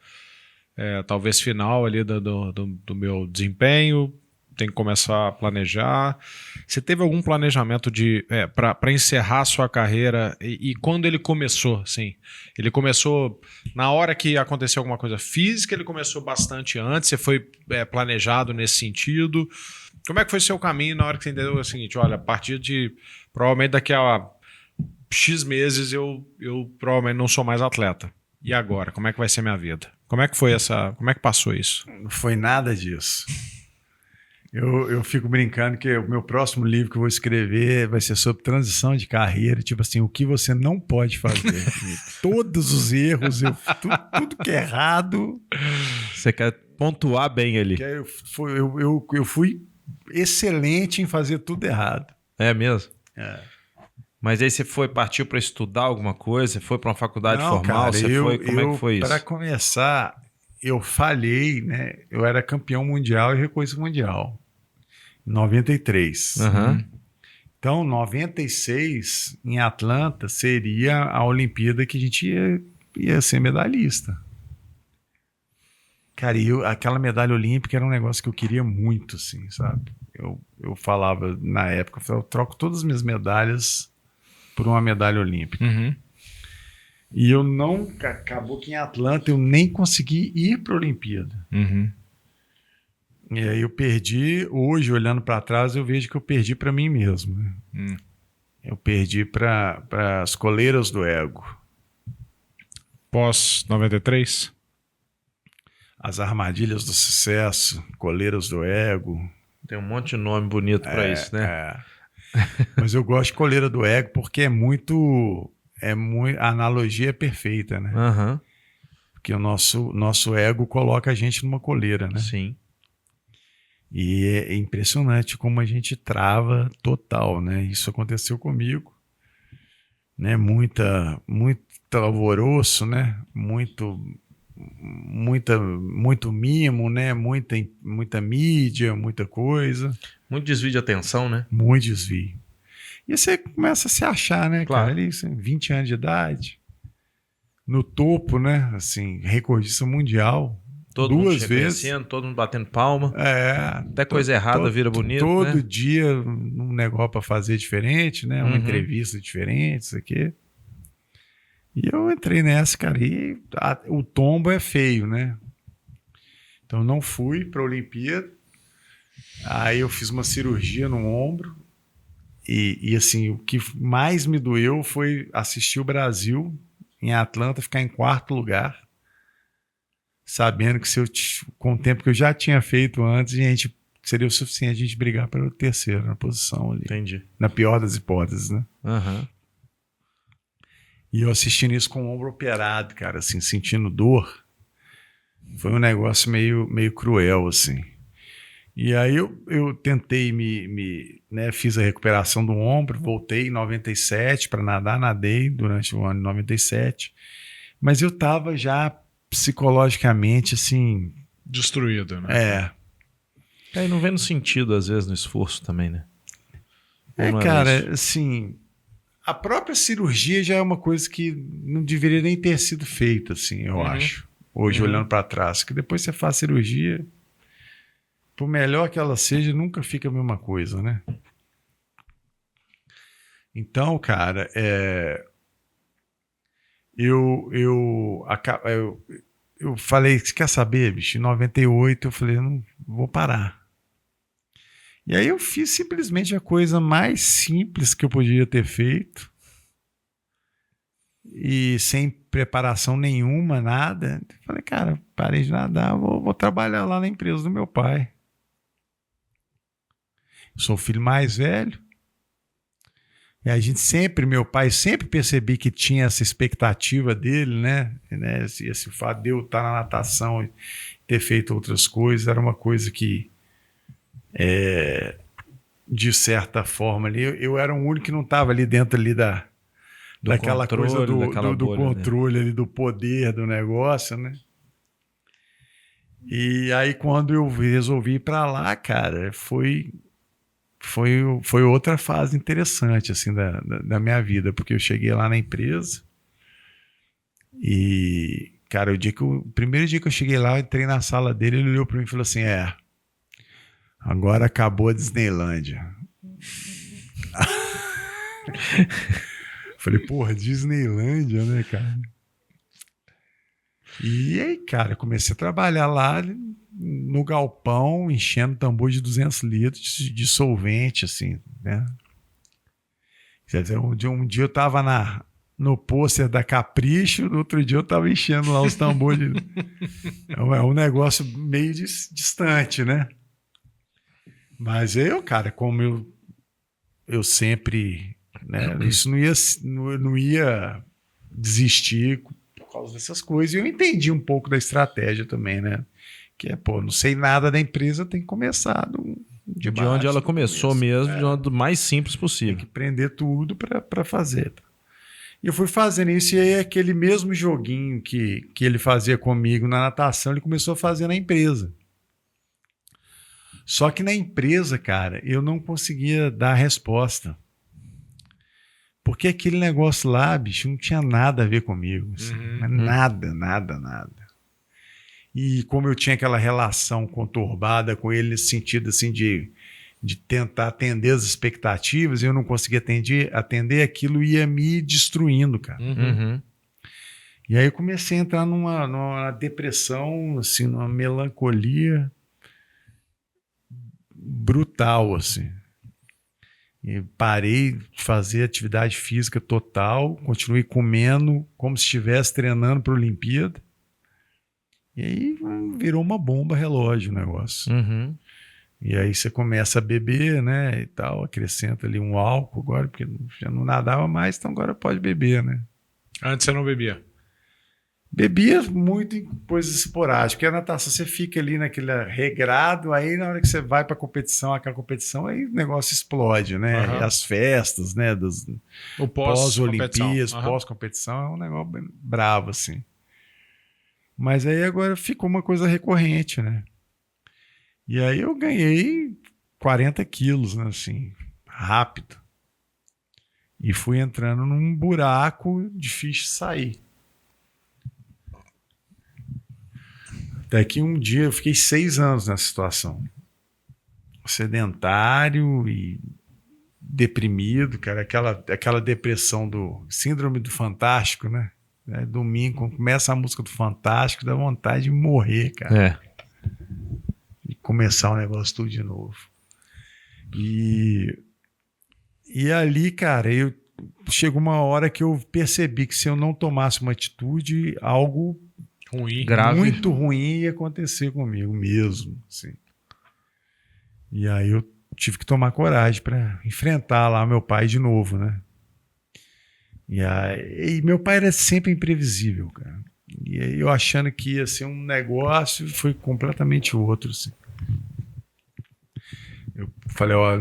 talvez final ali do meu desempenho, tem que começar a planejar. Você teve algum planejamento para encerrar a sua carreira e quando ele começou, assim? Ele começou na hora que aconteceu alguma coisa física, ele começou bastante antes, você foi planejado nesse sentido? Como é que foi seu caminho na hora que você entendeu o seguinte, olha, a partir de provavelmente daqui a X meses eu provavelmente não sou mais atleta. E agora? Como é que vai ser minha vida? Como é que foi como é que passou isso? Não foi nada disso. Eu fico brincando que o meu próximo livro que eu vou escrever vai ser sobre transição de carreira, tipo assim, o que você não pode fazer. Todos os erros, tudo que é errado. Você quer pontuar bem ali. Eu fui excelente em fazer tudo errado. É mesmo? Mas aí você partiu para estudar alguma coisa? Você foi para uma faculdade formal? Cara, como é que foi isso? Para começar, eu falhei, né? Eu era campeão mundial e recurso mundial. Em 93. Uhum. Então, 96, em Atlanta, seria a Olimpíada que a gente ia ser medalhista. Cara, aquela medalha olímpica era um negócio que eu queria muito, assim, sabe? Eu falava, na época, eu troco todas as minhas medalhas por uma medalha olímpica. Uhum. E eu não... Acabou que em Atlanta eu nem consegui ir para a Olimpíada. Uhum. E aí eu perdi, hoje, olhando para trás, eu vejo que eu perdi para mim mesmo. Né? Eu perdi para as coleiras do ego. Pós 93? As armadilhas do sucesso, coleiras do ego. Tem um monte de nome bonito para isso, né? Mas eu gosto de coleira do ego porque a analogia é perfeita, né? Aham. Porque o nosso ego coloca a gente numa coleira, né? Sim. E é impressionante como a gente trava total, né? Isso aconteceu comigo, né? Muito alvoroço, né? Muito mimo, né? Muita mídia, muita coisa. Muito desvio de atenção, né? Muito desvio. E você começa a se achar, né, Claro. cara? Ali, 20 anos de idade, no topo, né? Assim, recordista mundial. Todo mundo duas te vezes. reconhecendo, todo mundo batendo palma. Até To- coisa errada to- vira bonito, Todo né? dia um negócio para fazer diferente, né? Uma Uhum. entrevista diferente, isso aqui. E eu entrei nessa, cara, e o tombo é feio, né? Então eu não fui para a Olimpíada. Aí eu fiz uma cirurgia no ombro. E assim, o que mais me doeu foi assistir o Brasil em Atlanta ficar em quarto lugar, sabendo que com o tempo que eu já tinha feito antes, seria o suficiente a gente brigar pelo terceiro na posição ali. Entendi. Na pior das hipóteses, né? Aham. E eu assistindo isso com o ombro operado, cara, assim, sentindo dor. Foi um negócio meio cruel, assim. E aí eu tentei né, fiz a recuperação do ombro, voltei em 97 para nadar, nadei durante o ano de 97, mas eu tava já psicologicamente, assim... Destruído, né? Aí não vendo sentido, às vezes, no esforço também, né? Ou não era cara, isso? assim, a própria cirurgia já é uma coisa que não deveria nem ter sido feita, assim, eu acho. Hoje, olhando para trás, que depois você faz cirurgia... Por melhor que ela seja, nunca fica a mesma coisa, né? Então, cara, eu falei, você quer saber, bicho? Em 98 eu falei, não vou parar. E aí eu fiz simplesmente a coisa mais simples que eu podia ter feito. E sem preparação nenhuma, nada. Eu falei, cara, parei de nadar, vou trabalhar lá na empresa do meu pai. Sou o filho mais velho. E meu pai sempre percebi que tinha essa expectativa dele, né? Esse fato de eu estar na natação e ter feito outras coisas, era uma coisa que, de certa forma, ali, eu era o único que não estava ali dentro ali daquela coisa do controle ali, do poder do negócio, né? E aí, quando eu resolvi ir para lá, cara, foi outra fase interessante assim da minha vida, porque eu cheguei lá na empresa e, cara, o primeiro dia que eu cheguei lá, eu entrei na sala dele, ele olhou para mim e falou assim, agora acabou a Disneylândia. Falei, porra, Disneylândia, né, cara? E aí, cara, comecei a trabalhar lá no galpão, enchendo tambor de 200 litros de solvente, assim, né? Quer dizer, um dia eu tava no pôster da Capricho, no outro dia eu tava enchendo lá os tambores. É um negócio meio distante, né? Mas cara, como eu sempre, né? Isso não ia desistir por causa dessas coisas. E eu entendi um pouco da estratégia também, né? Que não sei nada da empresa, tem que começar de onde ela começou mesmo, de onde mais simples possível. Tem que aprender tudo para fazer. E eu fui fazendo isso, e aí aquele mesmo joguinho que ele fazia comigo na natação, ele começou a fazer na empresa. Só que na empresa, cara, eu não conseguia dar resposta. Porque aquele negócio lá, bicho, não tinha nada a ver comigo. Assim, nada. E como eu tinha aquela relação conturbada com ele, nesse sentido assim de tentar atender as expectativas, e eu não conseguia atender, aquilo ia me destruindo, cara. Uhum. E aí eu comecei a entrar numa depressão, assim, numa melancolia brutal, assim. E parei de fazer atividade física total, continuei comendo como se estivesse treinando para a Olimpíada. E aí virou uma bomba relógio o negócio. Uhum. E aí você começa a beber, né, e tal, acrescenta ali um álcool agora, porque já não nadava mais, então agora pode beber, né? Antes você não bebia? Bebia muito em coisas esporádicas, porque a natação você fica ali naquele regrado, aí na hora que você vai para aquela competição, aí o negócio explode, né? Uhum. E as festas, né, dos O pós-Olimpíadas, Uhum. pós-competição, é um negócio bem bravo, assim. Mas aí agora ficou uma coisa recorrente, né? E aí eu ganhei 40 quilos, né, assim, rápido. E fui entrando num buraco difícil de sair. Até que um dia eu fiquei 6 anos nessa situação. Sedentário e deprimido, cara. Aquela depressão do síndrome do Fantástico, né? Domingo, quando começa a música do Fantástico, dá vontade de morrer, cara. E começar o negócio tudo de novo. E ali, cara, chegou uma hora que eu percebi que se eu não tomasse uma atitude, algo ruim, grave, muito ruim ia acontecer comigo mesmo, assim. E aí eu tive que tomar coragem para enfrentar lá meu pai de novo, né? E meu pai era sempre imprevisível, cara. E aí eu achando que ia ser um negócio, foi completamente outro, assim. Eu falei, ó,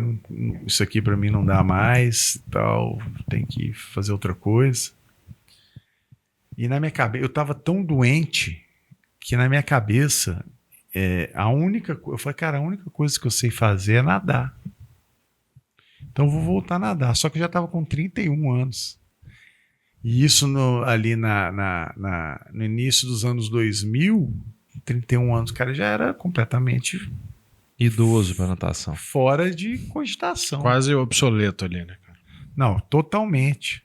isso aqui para mim não dá mais, tal, tem que fazer outra coisa. E na minha cabeça, eu tava tão doente que na minha cabeça, eu falei, cara, a única coisa que eu sei fazer é nadar. Então eu vou voltar a nadar. Só que eu já tava com 31 anos. E isso ali no início dos anos 2000, 31 anos, cara, já era completamente idoso para natação. Fora de cogitação. Quase obsoleto ali, né, cara? Não, totalmente.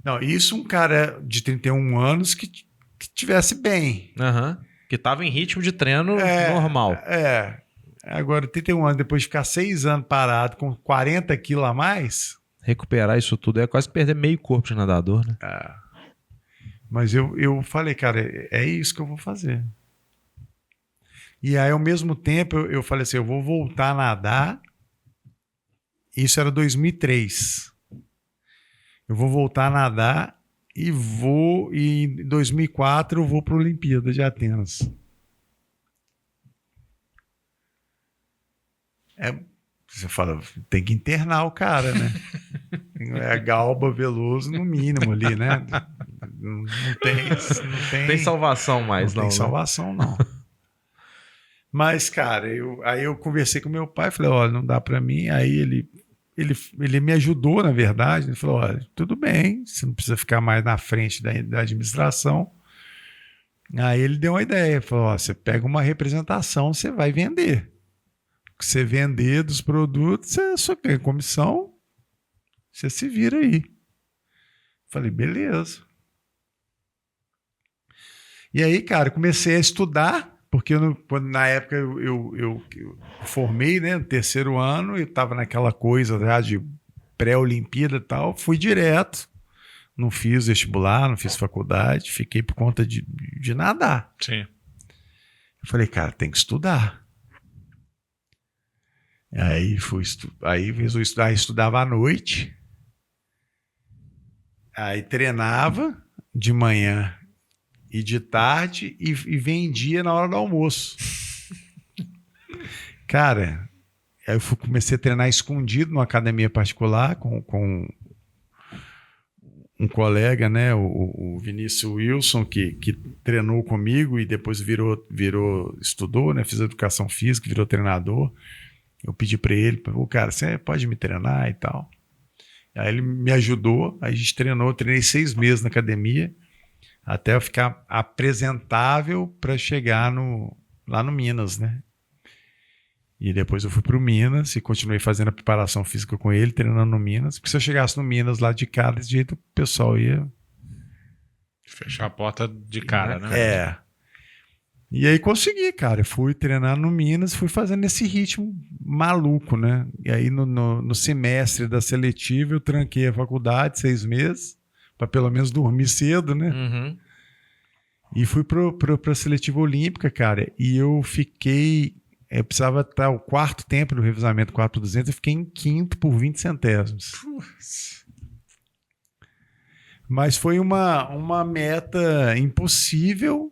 Não, isso um cara de 31 anos que tivesse bem. Uhum. Que tava em ritmo de treino normal. Agora, 31 anos, depois de ficar 6 anos parado com 40 quilos a mais... Recuperar isso tudo é quase perder meio corpo de nadador, né? Mas eu falei, cara, é isso que eu vou fazer. E aí, ao mesmo tempo, eu falei assim, eu vou voltar a nadar. Isso era 2003. Eu vou voltar a nadar e em 2004 eu vou para a Olimpíada de Atenas. Você fala, tem que internar o cara, né? É Galba, Veloso no mínimo ali, né? Não tem salvação mais, não. Não tem salvação, não. Mas, cara, aí eu conversei com meu pai, falei, olha, não dá para mim. Aí ele me ajudou, na verdade. Ele falou, olha, tudo bem, você não precisa ficar mais na frente da administração. Aí ele deu uma ideia, falou, ó, você pega uma representação, você vai vender. Você vender dos produtos, você só ganha comissão, você se vira aí. Falei, beleza. E aí, cara, comecei a estudar, porque na época eu formei, né, no terceiro ano, e estava naquela coisa já de pré-olimpíada e tal, fui direto, não fiz vestibular, não fiz faculdade, fiquei por conta de nadar. Sim. Eu falei, cara, tem que estudar. Aí estudava à noite, aí treinava de manhã e de tarde e vendia na hora do almoço. Cara, aí eu comecei a treinar escondido numa academia particular com um colega, né, o Vinícius Wilson, que treinou comigo e depois estudou, né, fiz educação física, virou treinador. Eu pedi para ele, cara, você pode me treinar e tal. Aí ele me ajudou, aí a gente treinei 6 meses na academia. Até eu ficar apresentável para chegar lá no Minas, né? E depois eu fui pro Minas e continuei fazendo a preparação física com ele, treinando no Minas. Porque se eu chegasse no Minas lá de cara, desse jeito o pessoal ia... Fechar a porta de cara, né? É. E aí consegui, cara. Eu fui treinar no Minas, fui fazendo esse ritmo maluco, né? E aí no semestre da seletiva eu tranquei a faculdade 6 meses, para pelo menos dormir cedo, né? Uhum. E fui pra seletiva olímpica, cara. E eu fiquei... Eu precisava estar o quarto tempo do revisamento 4x200, eu fiquei em quinto por 20 centésimos. Mas foi uma meta impossível.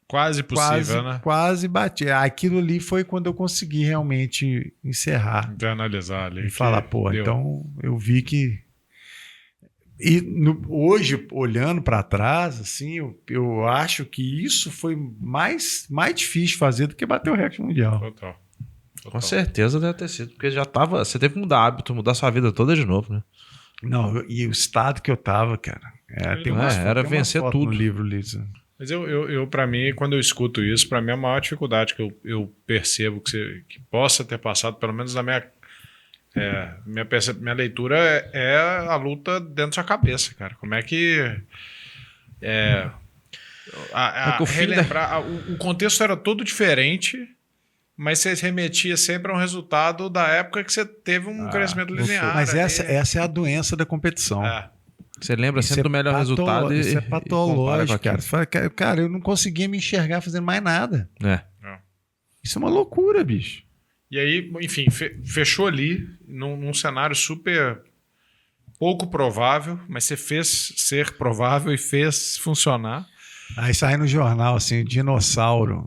Quase possível, né? Quase bati. Aquilo ali foi quando eu consegui realmente encerrar. Internalizar ali. E falar, pô, deu. então eu vi que... Hoje, olhando para trás, assim, eu acho que isso foi mais difícil fazer do que bater o recorde mundial. Total. Com certeza deve ter sido, porque já tava. Você teve que mudar hábito, mudar sua vida toda de novo, né? Não, e o estado que eu tava, cara. Era vencer tudo. No livro, Lisa. Mas eu para mim, quando eu escuto isso, para mim a maior dificuldade que eu percebo que possa ter passado, pelo menos na minha leitura, é a luta dentro da sua cabeça, cara. Como é que... relembrar, o contexto era todo diferente, mas você remetia sempre a um resultado da época que você teve um crescimento linear. Mas essa é a doença da competição. Você lembra sempre do melhor resultado. Isso é patológico, cara. Você fala, cara, eu não conseguia me enxergar fazendo mais nada. Isso é uma loucura, bicho. E aí, enfim, fechou ali num cenário super pouco provável, mas você fez ser provável e fez funcionar. Aí sai no jornal, assim, dinossauro.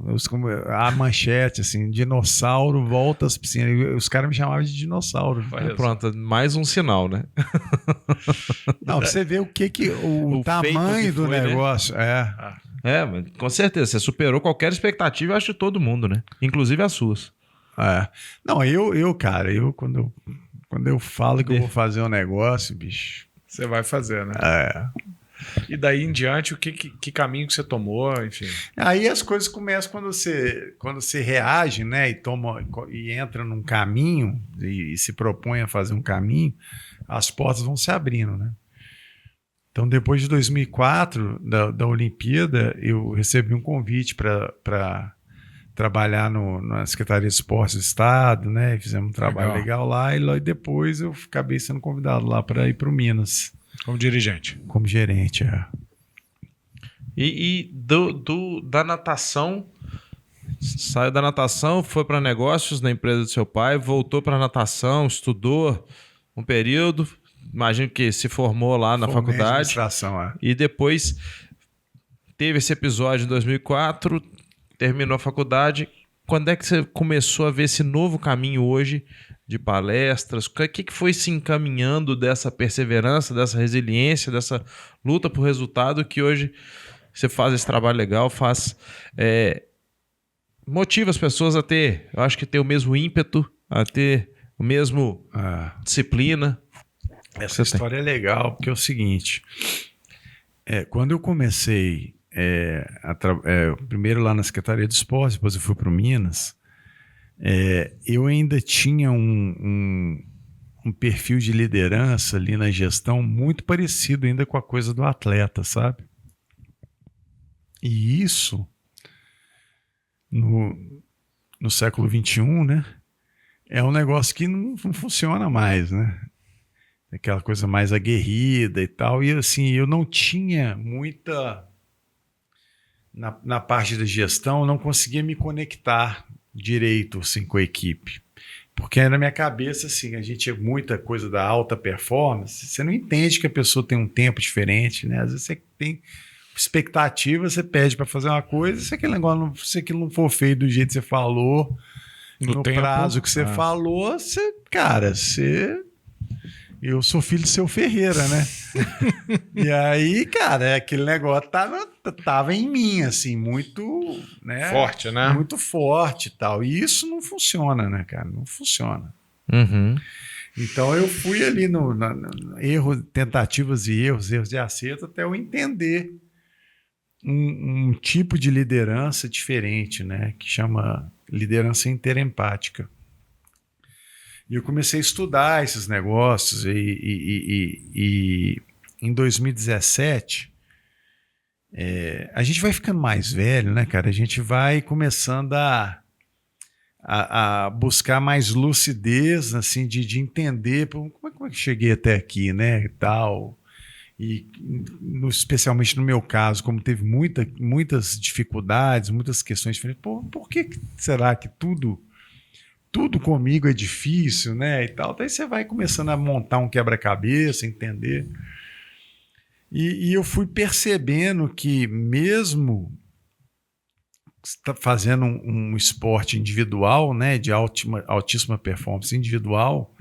A manchete, assim, dinossauro volta às piscinas. Os caras me chamavam de dinossauro. Pronto, mais um sinal, né? Não, pra você ver o tamanho do negócio. Né? Mas com certeza, você superou qualquer expectativa, eu acho, de todo mundo, né? Inclusive as suas. Não, cara, quando eu falo que eu vou fazer um negócio, bicho... Você vai fazer, né? E daí em diante, que caminho que você tomou, enfim? Aí as coisas começam quando você reage, né? E entra num caminho e se propõe a fazer um caminho, as portas vão se abrindo, né? Então, depois de 2004, da Olimpíada, eu recebi um convite para trabalhar na Secretaria de Esportes do Estado, né? Fizemos um trabalho legal lá e depois eu acabei sendo convidado lá para ir para o Minas. Como dirigente? Como gerente, E da natação, saiu da natação, foi para negócios na empresa do seu pai, voltou para natação, estudou um período, imagino que se formou lá na faculdade. E depois teve esse episódio em 2004, terminou a faculdade. Quando é que você começou a ver esse novo caminho hoje de palestras? O que foi se encaminhando dessa perseverança, dessa resiliência, dessa luta por resultado que hoje você faz esse trabalho legal, motiva as pessoas a ter, eu acho que ter o mesmo ímpeto, a ter o mesmo disciplina. Essa história é legal, porque é o seguinte, quando eu comecei primeiro lá na Secretaria de Esportes, depois eu fui para o Minas, eu ainda tinha um perfil de liderança ali na gestão muito parecido ainda com a coisa do atleta, sabe? E isso, no século XXI, né, é um negócio que não funciona mais, né? Aquela coisa mais aguerrida e tal. E assim, eu não tinha muita... Na parte da gestão, eu não conseguia me conectar direito assim, com a equipe. Porque na minha cabeça, assim, a gente é muita coisa da alta performance, você não entende que a pessoa tem um tempo diferente, né? Às vezes você tem expectativa, você pede para fazer uma coisa, se aquele negócio se aquilo não for feito do jeito que você falou, no prazo que você falou, eu sou filho de seu Ferreira, né? E aí, cara, aquele negócio tava em mim, assim, muito... né? Forte, né? Muito forte e tal. E isso não funciona, né, cara? Não funciona. Uhum. Então eu fui ali tentativas e erros e acertos, até eu entender um tipo de liderança diferente, né? Que chama liderança interempática. E eu comecei a estudar esses negócios e em 2017 a gente vai ficando mais velho, né, cara? A gente vai começando a buscar mais lucidez, assim, de entender como é que eu cheguei até aqui, né, e tal. E especialmente no meu caso, como teve muitas dificuldades, muitas questões diferentes, por que será que tudo comigo é difícil, né, e tal. Daí você vai começando a montar um quebra-cabeça, entender. E eu fui percebendo que mesmo fazendo um esporte individual, né, de altíssima performance individual,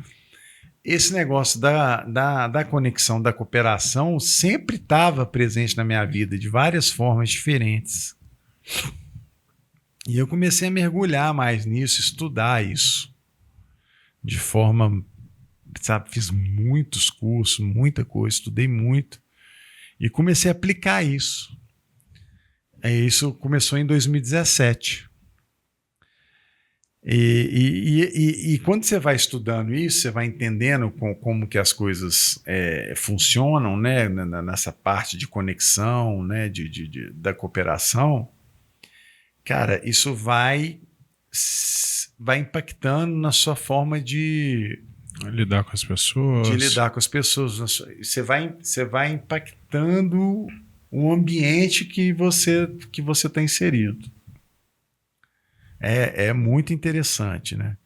esse negócio da conexão, da cooperação sempre estava presente na minha vida de várias formas diferentes. E eu comecei a mergulhar mais nisso, estudar isso de forma, sabe, fiz muitos cursos, muita coisa, estudei muito e comecei a aplicar isso. Isso começou em 2017. E quando você vai estudando isso, você vai entendendo como que as coisas funcionam, né, nessa parte de conexão, né, da cooperação. Cara, isso vai impactando na sua forma de lidar com as pessoas. Você vai impactando o ambiente que você está inserido. É muito interessante, né?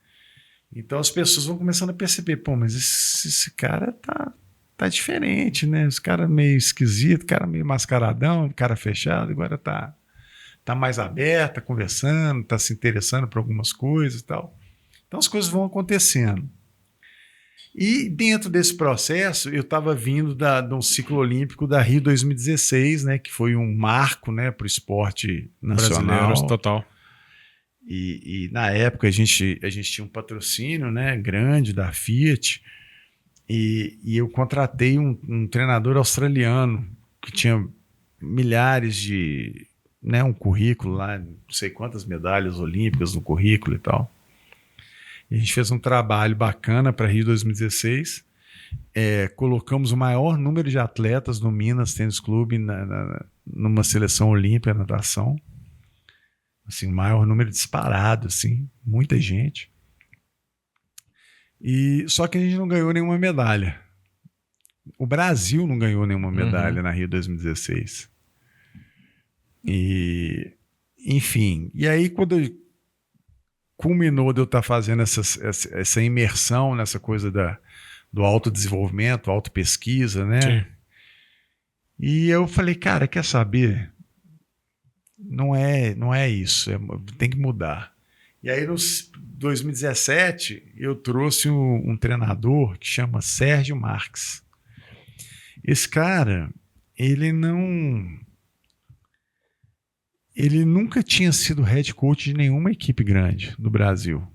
Então as pessoas vão começando a perceber, pô, mas esse cara tá diferente, né? Esse cara meio esquisito, cara meio mascaradão, cara fechado, agora tá mais aberto, tá conversando, tá se interessando por algumas coisas e tal. Então as coisas vão acontecendo. E dentro desse processo, eu estava vindo de um ciclo olímpico da Rio 2016, né, que foi um marco, né, para o esporte nacional. Brasileiros, total. E na época a gente tinha um patrocínio, né, grande da Fiat e eu contratei um treinador australiano que tinha milhares de... né, um currículo lá, não sei quantas medalhas olímpicas no currículo e tal. E a gente fez um trabalho bacana para Rio 2016. Colocamos o maior número de atletas no Minas Tênis Clube numa seleção olímpica na natação. Assim, o maior número disparado, assim, muita gente. Só que a gente não ganhou nenhuma medalha. O Brasil não ganhou nenhuma medalha na Rio 2016. Enfim, e aí quando culminou de eu estar fazendo essa imersão nessa coisa do autodesenvolvimento, autopesquisa, né? Sim. E eu falei, cara, quer saber? Não é isso, tem que mudar. E aí, em 2017, eu trouxe um treinador que chama Sérgio Marques. Esse cara, ele nunca tinha sido head coach de nenhuma equipe grande no Brasil.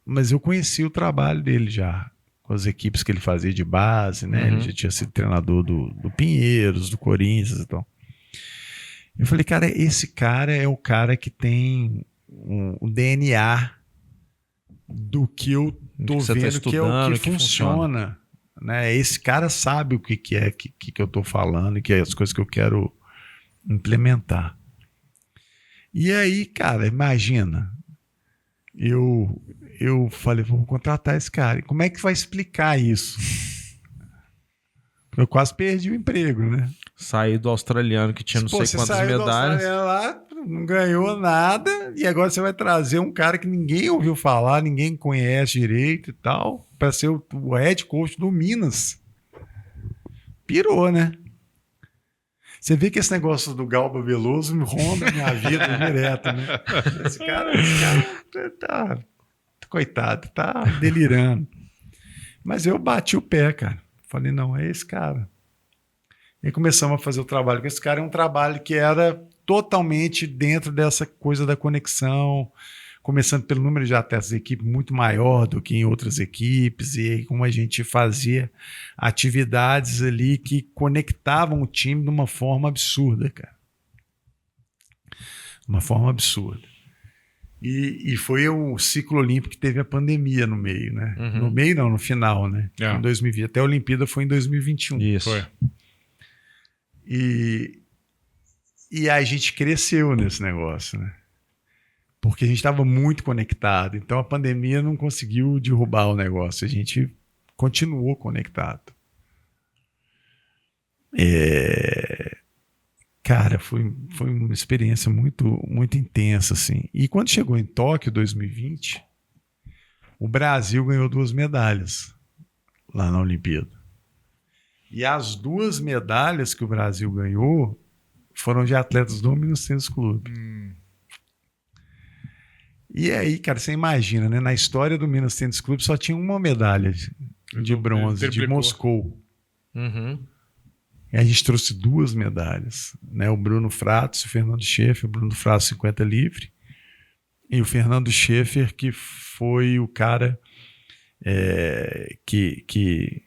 Mas eu conheci o trabalho dele já, com as equipes que ele fazia de base, né? Ele já tinha sido treinador do Pinheiros, do Corinthians e tal. Eu falei, cara, esse cara é o cara que tem um DNA do que eu tô vendo, que é o que funciona. Né? Esse cara sabe o que eu tô falando e que é as coisas que eu quero implementar. E aí, cara, imagina, eu falei, vou contratar esse cara. E como é que vai explicar isso? Eu quase perdi o emprego, né? Saí do australiano que tinha não sei quantas medalhas. Do australiano lá, não ganhou nada, e agora você vai trazer um cara que ninguém ouviu falar, ninguém conhece direito e tal, para ser o head coach do Minas. Pirou, né? Você vê que esse negócio do Galba Veloso ronda a minha vida direto, né? Esse cara tá coitado, tá delirando. Mas eu bati o pé, cara. Falei, não, é esse cara. E começamos a fazer o trabalho com esse cara. É um trabalho que era totalmente dentro dessa coisa da conexão, começando pelo número de atletas da equipe muito maior do que em outras equipes, e aí como a gente fazia atividades ali que conectavam o time de uma forma absurda, cara. Uma forma absurda. E foi o ciclo olímpico que teve a pandemia no meio, né? Uhum. No meio não, no final, né? Em 2020. Até a Olimpíada foi em 2021. Isso. Foi. E a gente cresceu nesse negócio, né? Porque a gente estava muito conectado. Então a pandemia não conseguiu derrubar o negócio. A gente continuou conectado. Cara, foi uma experiência muito, muito intensa, assim. E quando chegou em Tóquio 2020, o Brasil ganhou 2 medalhas lá na Olimpíada. E as 2 medalhas que o Brasil ganhou foram de atletas do Minas Tênis Clube. E aí, cara, você imagina, né? Na história do Minas Tênis Clube só tinha uma medalha de bronze, de Moscou. Uhum. E a gente trouxe 2 medalhas, né? O Bruno Fratos e o Fernando Schaeffer. O Bruno Fratos 50 livre e o Fernando Schaeffer, que foi o cara que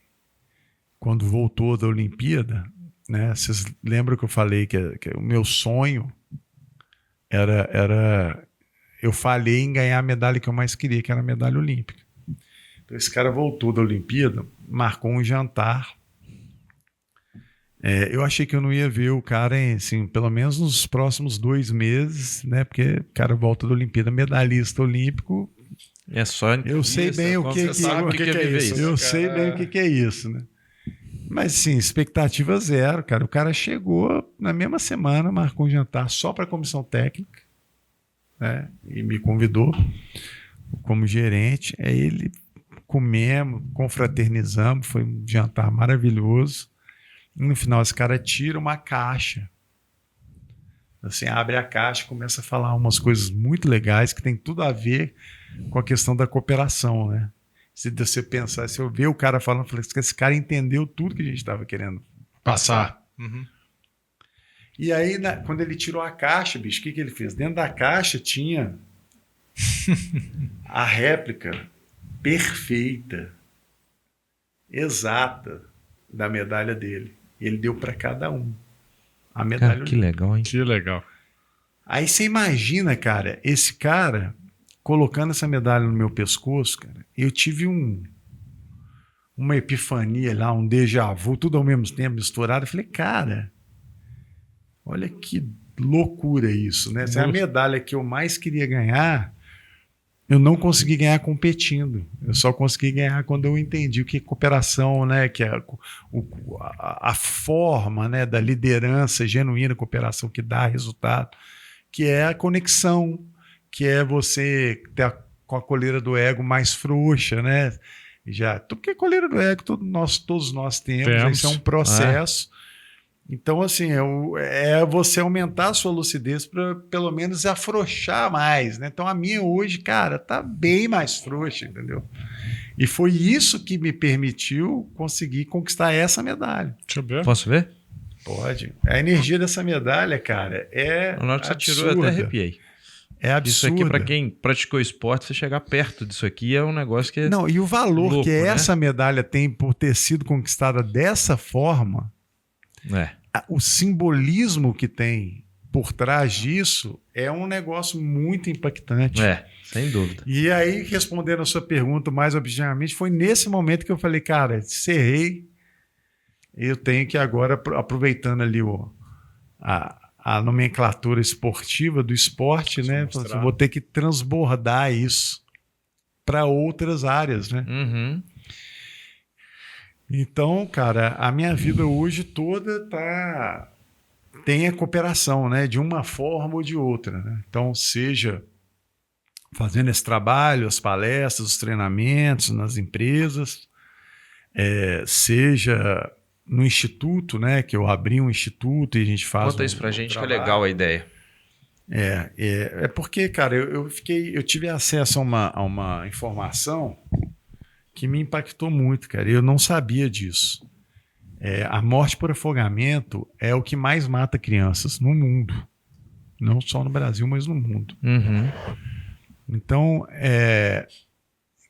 quando voltou da Olimpíada, né? Vocês lembram que eu falei que o meu sonho era eu falei em ganhar a medalha que eu mais queria, que era a medalha olímpica. Então esse cara voltou da Olimpíada, marcou um jantar. Eu achei que eu não ia ver o cara, assim, pelo menos nos próximos 2 meses, né? Porque o cara volta da Olimpíada, medalhista olímpico. É só. Eu sei bem o que é isso. Eu sei bem o que é isso, né? Mas, sim, expectativa zero, cara. O cara chegou na mesma semana, marcou um jantar só para a comissão técnica, né? E me convidou como gerente. Aí ele comemos, confraternizamos, foi um jantar maravilhoso. No final, esse cara tira uma caixa. Assim, abre a caixa e começa a falar umas coisas muito legais que tem tudo a ver com a questão da cooperação, né? Se você pensar, se eu ver o cara falando, eu falei que esse cara entendeu tudo que a gente estava querendo passar. Uhum. E aí, quando ele tirou a caixa, bicho, o que ele fez? Dentro da caixa tinha a réplica perfeita, exata da medalha dele. Ele deu para cada um a medalha. Cara, que legal, hein? Que legal. Aí você imagina, cara, esse cara colocando essa medalha no meu pescoço, cara. Eu tive uma epifania lá, um déjà vu, tudo ao mesmo tempo misturado. Eu falei, cara, olha que loucura isso, né? Essa é a medalha que eu mais queria ganhar. Eu não consegui ganhar competindo. Eu só consegui ganhar quando eu entendi o que é cooperação, né? Que é a forma, né, da liderança genuína, cooperação que dá resultado, que é a conexão, que é você ter com a coleira do ego mais frouxa, né? Porque a coleira do ego todos nós temos. Isso é um processo. Então, assim, é você aumentar a sua lucidez para, pelo menos, afrouxar mais, né? Então, a minha hoje, cara, tá bem mais frouxa, entendeu? E foi isso que me permitiu conseguir conquistar essa medalha. Deixa eu ver. Posso ver? Pode. A energia dessa medalha, cara, é Na hora que você absurda. tirou, eu até arrepiei. É absurdo. Isso aqui, para quem praticou esporte, você chegar perto disso aqui é um negócio que... Não, e o valor louco, que né? essa medalha tem por ter sido conquistada dessa forma... O simbolismo que tem por trás disso é um negócio muito impactante. Sem dúvida. E aí, respondendo a sua pergunta mais objetivamente, foi nesse momento que eu falei, cara, encerrei, eu tenho que agora, aproveitando ali a nomenclatura esportiva do esporte, né? Eu vou ter que transbordar isso para outras áreas, né? Uhum. Então, cara, a minha vida hoje toda tem a cooperação, né? De uma forma ou de outra, né? Então, seja fazendo esse trabalho, as palestras, os treinamentos nas empresas, seja no instituto, né? Que eu abri um instituto e a gente faz. Conta isso pra gente, trabalho. que é legal a ideia. É porque, cara, eu tive acesso a uma informação que me impactou muito, cara. Eu não sabia disso. A morte por afogamento é o que mais mata crianças no mundo. Não só no Brasil, mas no mundo. Uhum. Então,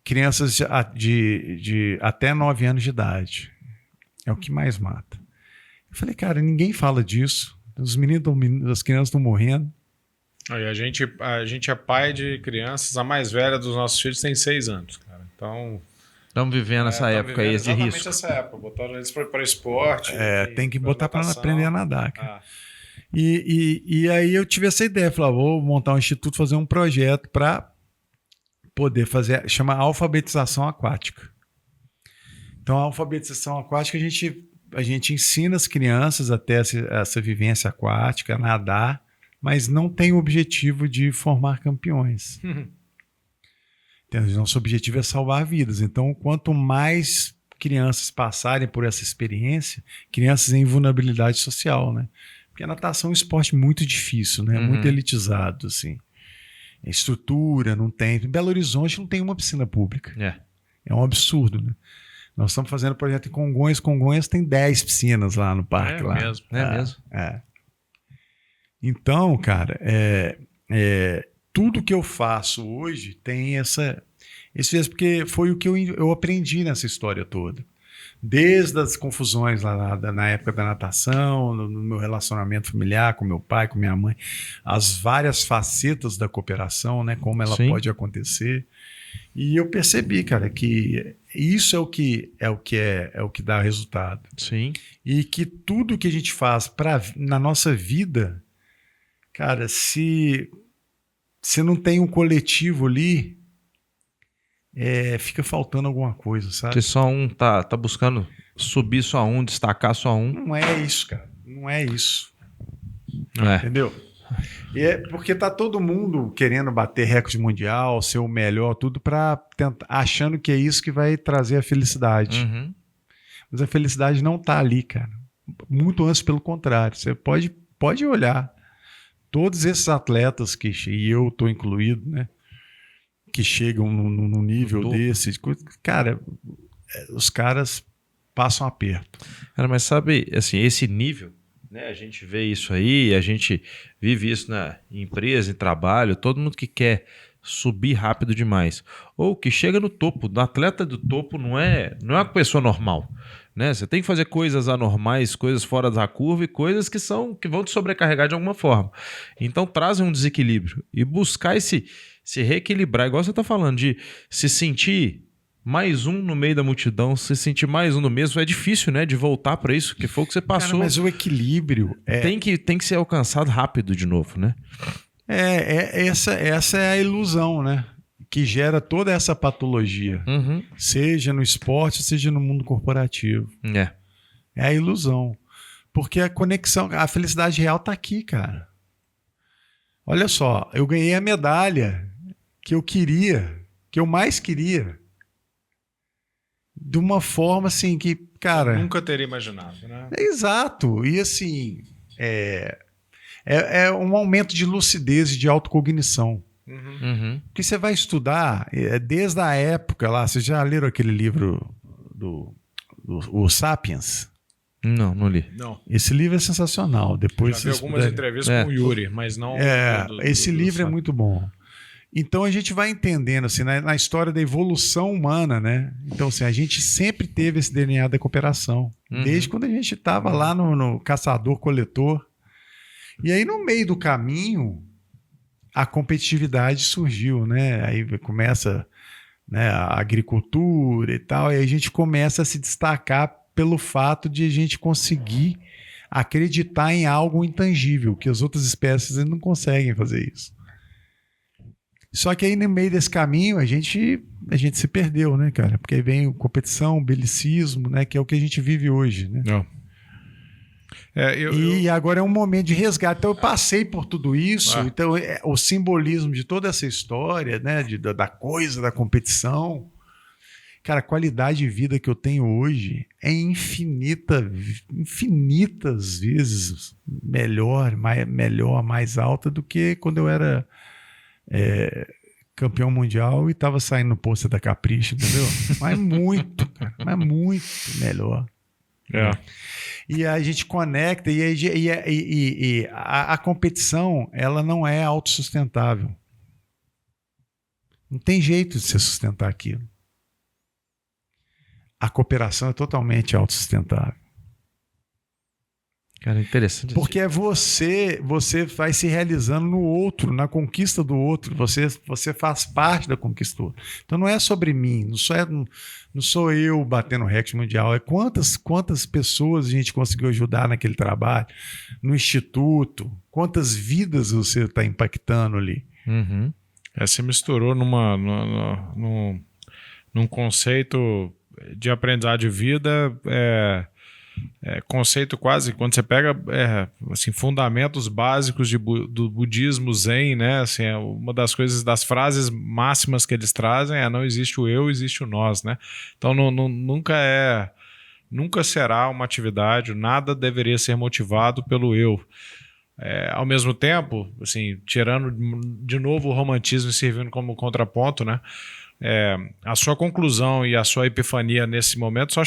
crianças de até 9 anos de idade é o que mais mata. Eu falei, cara, ninguém fala disso. Os meninos, as crianças estão morrendo. Aí a gente é pai de crianças, a mais velha dos nossos filhos tem 6 anos, cara. Então... Estamos vivendo essa época aí de risco. Exatamente essa época, botaram eles para esporte. Tem que botar para aprender a nadar, cara. Ah. E aí eu tive essa ideia, falei, vou montar um instituto, fazer um projeto para poder fazer, chama alfabetização aquática. Então a alfabetização aquática a gente ensina as crianças a ter essa vivência aquática, a nadar, mas não tem o objetivo de formar campeões. Nosso objetivo é salvar vidas. Então, quanto mais crianças passarem por essa experiência, crianças em vulnerabilidade social, né? Porque a natação é um esporte muito difícil, né? Muito elitizado, assim. A estrutura não tem. Em Belo Horizonte não tem uma piscina pública. É um absurdo, né? Nós estamos fazendo projeto em Congonhas. Congonhas tem 10 piscinas lá no parque. Mesmo. Mesmo. Então, cara, tudo que eu faço hoje tem esse porque foi o que eu aprendi nessa história toda. Desde as confusões lá na época da natação, no meu relacionamento familiar com meu pai, com minha mãe, as várias facetas da cooperação, né, como ela pode acontecer. E eu percebi, cara, que isso é o que dá resultado. Sim. E que tudo que a gente faz na nossa vida, cara, se não tem um coletivo ali, fica faltando alguma coisa, sabe? Se só um tá buscando subir só um, destacar só um. Não é isso, cara. Não é isso. É. Entendeu? E é porque tá todo mundo querendo bater recorde mundial, ser o melhor, tudo achando que é isso que vai trazer a felicidade. Mas a felicidade não tá ali, cara. Muito antes, pelo contrário. Você pode olhar. Todos esses atletas e eu tô incluído, né? Que chegam num nível desse, cara, os caras passam aperto. Cara, mas sabe, assim, esse nível, né? A gente vê isso aí, a gente vive isso na empresa, em trabalho, todo mundo que quer subir rápido demais, ou que chega no topo. O atleta do topo não é uma pessoa normal, né? Você tem que fazer coisas anormais, coisas fora da curva e coisas que vão te sobrecarregar de alguma forma. Então trazem um desequilíbrio e buscar se reequilibrar, igual você está falando, de se sentir mais um no meio da multidão, se sentir mais um no mesmo, é difícil, né? De voltar para isso, que foi o que você passou. Cara, mas o equilíbrio tem que ser alcançado rápido de novo, né? Essa é a ilusão, né? Que gera toda essa patologia, seja no esporte, seja no mundo corporativo. É a ilusão. Porque a conexão, a felicidade real tá aqui, cara. Olha só, eu ganhei a medalha que eu mais queria, de uma forma assim que, cara... Nunca teria imaginado, né? Exato. E assim, é um aumento de lucidez e de autocognição. Porque você vai estudar desde a época lá. Vocês já leram aquele livro o Sapiens? Não li. Não. Esse livro é sensacional. Depois já vi algumas entrevistas com o Yuri, mas não... esse livro é muito bom. Então a gente vai entendendo assim, na história da evolução humana, né? Então assim, a gente sempre teve esse DNA da cooperação. Desde quando a gente estava lá no caçador-coletor. E aí no meio do caminho, a competitividade surgiu, né? Aí começa, né, a agricultura e tal, e aí a gente começa a se destacar pelo fato de a gente conseguir acreditar em algo intangível, que as outras espécies não conseguem fazer isso. Só que aí no meio desse caminho a gente se perdeu, né, cara? Porque aí vem competição, belicismo, né, que é o que a gente vive hoje, né? E agora é um momento de resgate. Então eu passei por tudo isso. Então o simbolismo de toda essa história, né, da coisa da competição, cara, a qualidade de vida que eu tenho hoje é infinitas vezes melhor, mais alta do que quando eu era campeão mundial e estava saindo no pôster da Capricho, entendeu? Mas muito, cara, mas muito melhor. E a gente conecta e a competição, ela não é autossustentável. Não tem jeito de se sustentar aquilo. A cooperação é totalmente autossustentável. Cara, interessante. Porque é você vai se realizando no outro, na conquista do outro. Você faz parte da conquista do outro. Então não é sobre mim, não sou eu batendo recorde mundial. É quantas pessoas a gente conseguiu ajudar naquele trabalho, no instituto, quantas vidas você está impactando ali. Uhum. Você misturou num conceito de aprendizado de vida, conceito quase, quando você pega assim, fundamentos básicos do budismo zen, né? Assim, uma das coisas, das frases máximas que eles trazem não existe o eu, existe o nós, né? Então nunca será uma atividade, nada deveria ser motivado pelo eu. Ao mesmo tempo, assim, tirando de novo o romantismo e servindo como contraponto, né? A sua conclusão e a sua epifania nesse momento só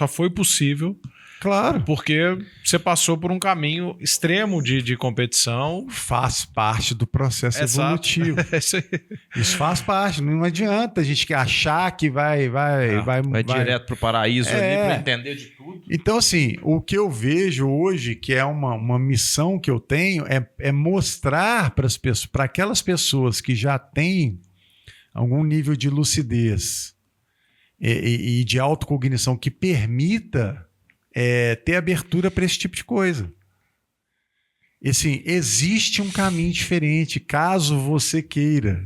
foi possível, claro, porque você passou por um caminho extremo de competição. Faz parte do processo evolutivo. Isso aí. Isso faz parte. Não adianta a gente achar que vai direto pro paraíso ali para entender de tudo. Então, assim, o que eu vejo hoje, que é uma missão que eu tenho, é mostrar para aquelas pessoas que já têm algum nível de lucidez e de autocognição que permita ter abertura para esse tipo de coisa. E, assim, existe um caminho diferente, caso você queira.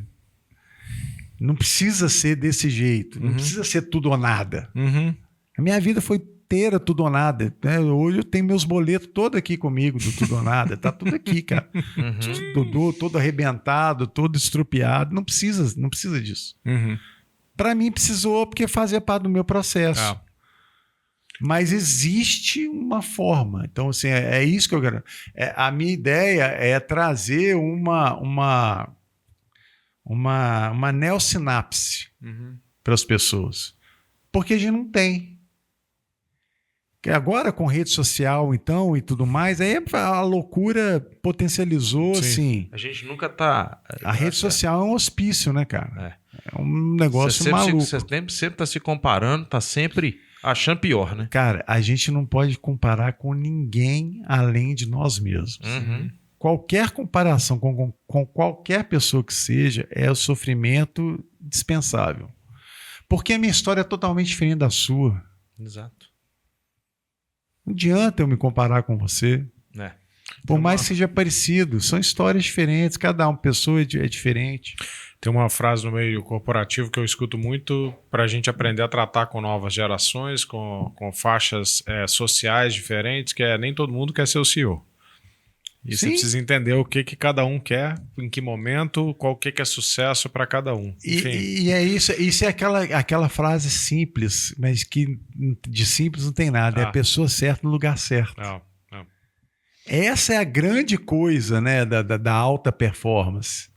Não precisa ser desse jeito, não precisa ser tudo ou nada. Uhum. A minha vida foi inteira tudo ou nada. Né? Hoje eu tenho meus boletos todos aqui comigo do tudo ou nada. Tá tudo aqui, cara. Todo arrebentado, todo estrupiado. Não precisa disso. Uhum. Para mim precisou, porque fazia parte do meu processo. Mas existe uma forma. Então, assim, é isso que eu quero. A minha ideia é trazer uma neossinapse para as pessoas. Porque a gente não tem. Agora, com rede social, então, e tudo mais, aí a loucura potencializou, assim. A gente nunca tá... A rede social é um hospício, né, cara? É um negócio maluco. Você sempre tá se comparando, tá sempre achando pior, né? Cara, a gente não pode comparar com ninguém além de nós mesmos. Uhum. Qualquer comparação com qualquer pessoa que seja é o sofrimento dispensável. Porque a minha história é totalmente diferente da sua. Exato. Não adianta eu me comparar com você. Por mais que seja parecido, são histórias diferentes, cada uma pessoa é diferente. Tem uma frase no meio corporativo que eu escuto muito para a gente aprender a tratar com novas gerações, com faixas sociais diferentes, que nem todo mundo quer ser o CEO. E você precisa entender o que cada um quer, em que momento, qual que é sucesso para cada um. E é isso é aquela frase simples, mas que de simples não tem nada. É a pessoa certa no lugar certo. Essa é a grande coisa, né, da alta performance.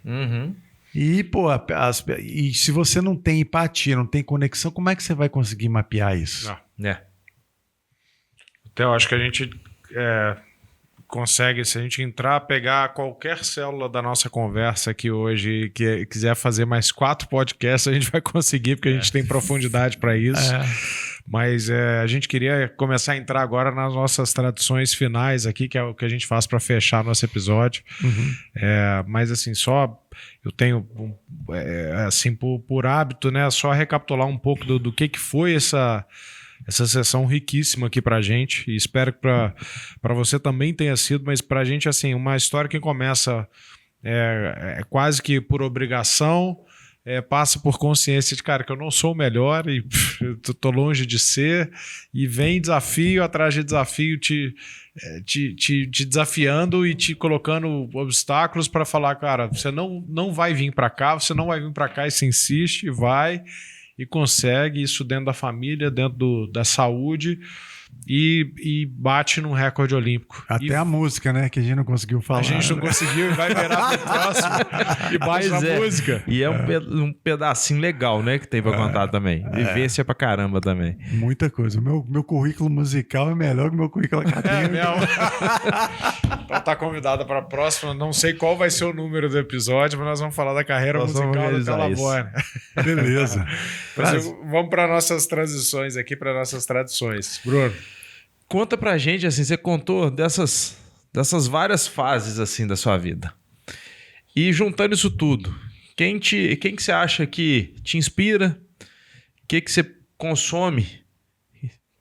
Uhum. E, e se você não tem empatia, não tem conexão, como é que você vai conseguir mapear isso? Então, eu acho que a gente consegue, se a gente entrar, pegar qualquer célula da nossa conversa aqui hoje e quiser fazer mais 4 podcasts, a gente vai conseguir, porque a gente tem profundidade para isso. Mas a gente queria começar a entrar agora nas nossas tradições finais aqui, que é o que a gente faz para fechar nosso episódio. Mas assim, eu tenho assim, por hábito, né, só recapitular um pouco do que foi essa sessão riquíssima aqui pra gente, e espero que para você também tenha sido, mas pra gente, assim, uma história que começa quase que por obrigação, passa por consciência de, cara, que eu não sou o melhor e tô longe de ser, e vem desafio atrás de desafio te desafiando e te colocando obstáculos para falar, cara, você não vai vir para cá, você não vai vir para cá, e você insiste, vai e consegue isso dentro da família, dentro da saúde, e bate num recorde olímpico. Até a música, né? Que a gente não conseguiu falar. A gente não conseguiu e vai virar pro próximo e bate na música. E é um pedacinho legal, né? Que tem pra contar também. Vivência pra caramba também. Muita coisa. O meu currículo musical é melhor que o meu currículo acadêmico. Então tá convidada para a próxima. Não sei qual vai ser o número do episódio, mas nós vamos falar da carreira musical do Telabore. Beleza. Vamos para nossas transições aqui, para nossas tradições. Bruno. Conta pra gente, assim, você contou dessas várias fases, assim, da sua vida. E juntando isso tudo, quem que você acha que te inspira? O que você consome?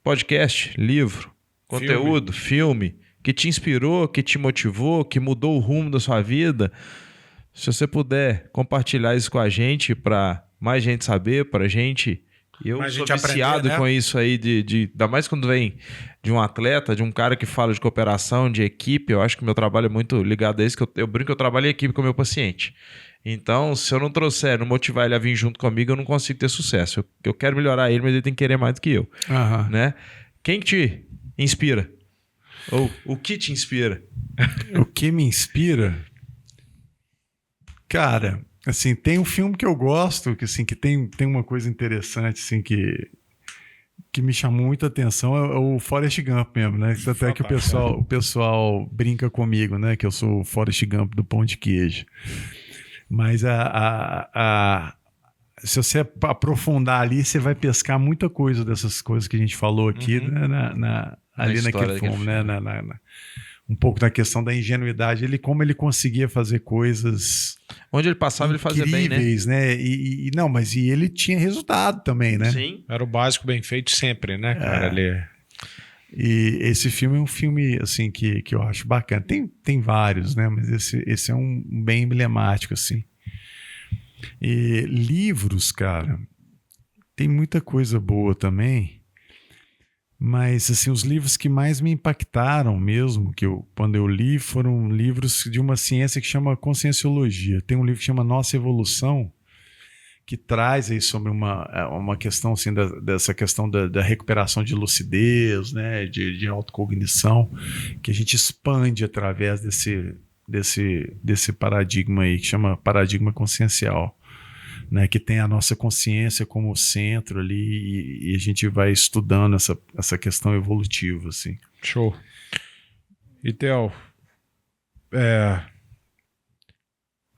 Podcast, livro, conteúdo, filme, que te inspirou, que te motivou, que mudou o rumo da sua vida? Se você puder compartilhar isso com a gente, para mais gente saber, pra gente... Eu Mas a sou gente viciado aprender, né? com isso aí, ainda mais quando vem de um atleta, de um cara que fala de cooperação, de equipe. Eu acho que o meu trabalho é muito ligado a isso, que eu brinco que eu trabalho em equipe com o meu paciente. Então, se eu não trouxer, não motivar ele a vir junto comigo, eu não consigo ter sucesso. Eu quero melhorar ele, mas ele tem que querer mais do que eu. Né? Quem te inspira? Ou o que te inspira? O que me inspira? Cara, assim, tem um filme que eu gosto, que, assim, que tem uma coisa interessante, assim, que me chamou muita atenção, é o Forrest Gump mesmo, né? Até que o pessoal brinca comigo, né? Que eu sou o Forrest Gump do pão de queijo. Mas se você aprofundar ali, você vai pescar muita coisa dessas coisas que a gente falou aqui, né? Ali naquele filme, né? Um pouco da questão da ingenuidade, como ele conseguia fazer coisas onde ele passava, ele fazia bem, né? né? E ele tinha resultado também, né? Sim. Era o básico bem feito sempre, né, cara? E esse filme é um filme, assim, que eu acho bacana. Tem vários, né? Mas esse é um bem emblemático, assim. E livros, cara, tem muita coisa boa também. Mas, assim, os livros que mais me impactaram mesmo, quando eu li, foram livros de uma ciência que chama Conscienciologia. Tem um livro que chama Nossa Evolução, que traz aí sobre uma questão, assim, dessa questão da recuperação de lucidez, né, de autocognição, que a gente expande através desse paradigma aí, que chama paradigma consciencial. Né, que tem a nossa consciência como centro ali e a gente vai estudando essa questão evolutiva, assim. Show. E, Theo,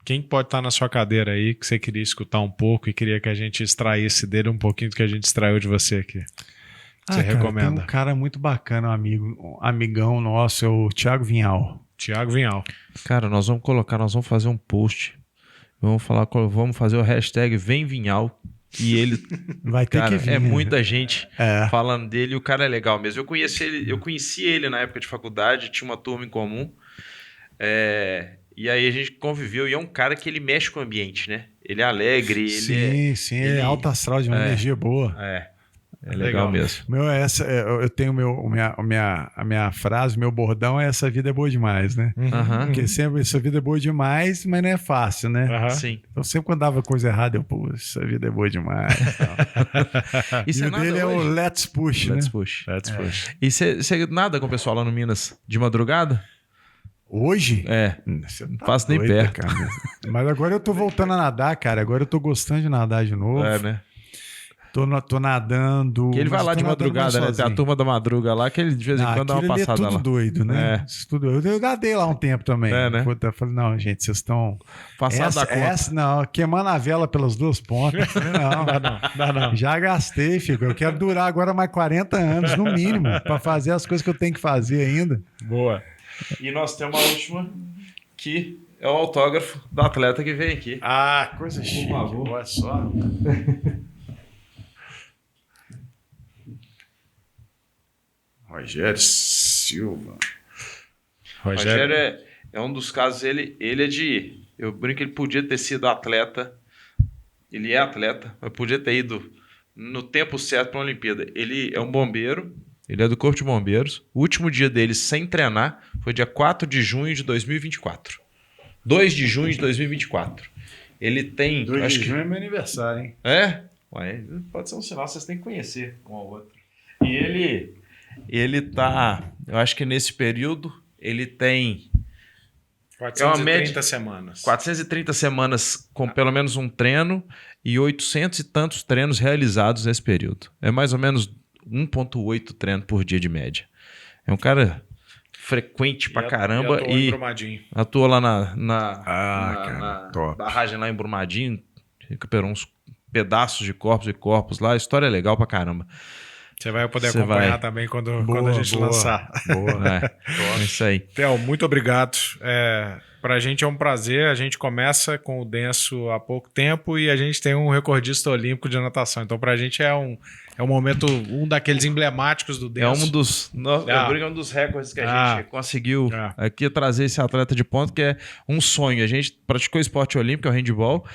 quem pode estar na sua cadeira aí que você queria escutar um pouco e queria que a gente extraísse dele um pouquinho do que a gente extraiu de você aqui? Você recomenda? Tem um cara muito bacana, um amigão nosso, é o Thiago Vinhal. Thiago Vinhal. Cara, nós vamos fazer um post. Vamos fazer o hashtag Vem Vinhal. E ele, vai ter cara, que vir. É muita gente falando dele. E o cara é legal mesmo. Eu conheci ele na época de faculdade, tinha uma turma em comum. E aí a gente conviveu. E é um cara que ele mexe com o ambiente, né? Ele é alegre. Ele é alto astral, de uma energia boa. É legal mesmo. Eu tenho a minha frase, meu bordão é: essa vida é boa demais, né? Porque sempre essa vida é boa demais, mas não é fácil, né? Sim. Então sempre quando dava coisa errada, essa vida é boa demais. Isso e o dele é o Let's Push, né? Let's Push. E você nada com o pessoal lá no Minas de madrugada? Hoje? Não faço nem perto. Cara. Mas agora eu tô voltando a nadar, cara. Agora eu tô gostando de nadar de novo. Né? Tô nadando. Que ele vai lá de madrugada, né? Tem a turma da madruga lá que ele de vez em quando dá uma passada lá. É tudo doido, né? Eu nadei lá um tempo também. Né? Eu falei, não, gente, vocês estão... Passado da conta. Não, queimando a vela pelas duas pontas. Não. Já gastei, filho. Eu quero durar agora mais 40 anos, no mínimo, para fazer as coisas que eu tenho que fazer ainda. Boa. E nós temos uma última, que é o autógrafo do atleta que vem aqui. Coisa chique. Olha só. Rogério Silva. Rogério é um dos casos, ele é de... Eu brinco que ele podia ter sido atleta, ele é atleta, mas podia ter ido no tempo certo para a Olimpíada. Ele é um bombeiro, ele é do Corpo de Bombeiros. O último dia dele sem treinar foi dia 4 de junho de 2024. 2 de junho de 2024. Ele tem... 2 de junho é meu aniversário, hein? Ué, pode ser um sinal, vocês têm que conhecer um ao outro. E ele tá... Eu acho que nesse período ele tem... 430 semanas. 430 semanas com pelo menos um treino e 800 e tantos treinos realizados nesse período. É mais ou menos 1,8 treino por dia de média. É um cara frequente pra caramba. E atuou lá na barragem lá em Brumadinho, recuperou uns pedaços de corpos e corpos lá. A história é legal pra caramba. Você vai poder Você acompanhar vai. também quando Boa, a gente boa. lançar. Boa. É isso aí. Theo, muito obrigado. Pra gente é um prazer. A gente começa com o Denso há pouco tempo e a gente tem um recordista olímpico de natação. Então, pra gente é um momento, um daqueles emblemáticos do Denso. É um dos. Eu brinco, é um dos recordes que a gente conseguiu aqui trazer esse atleta de ponta, que é um sonho. A gente praticou esporte olímpico, é o handball.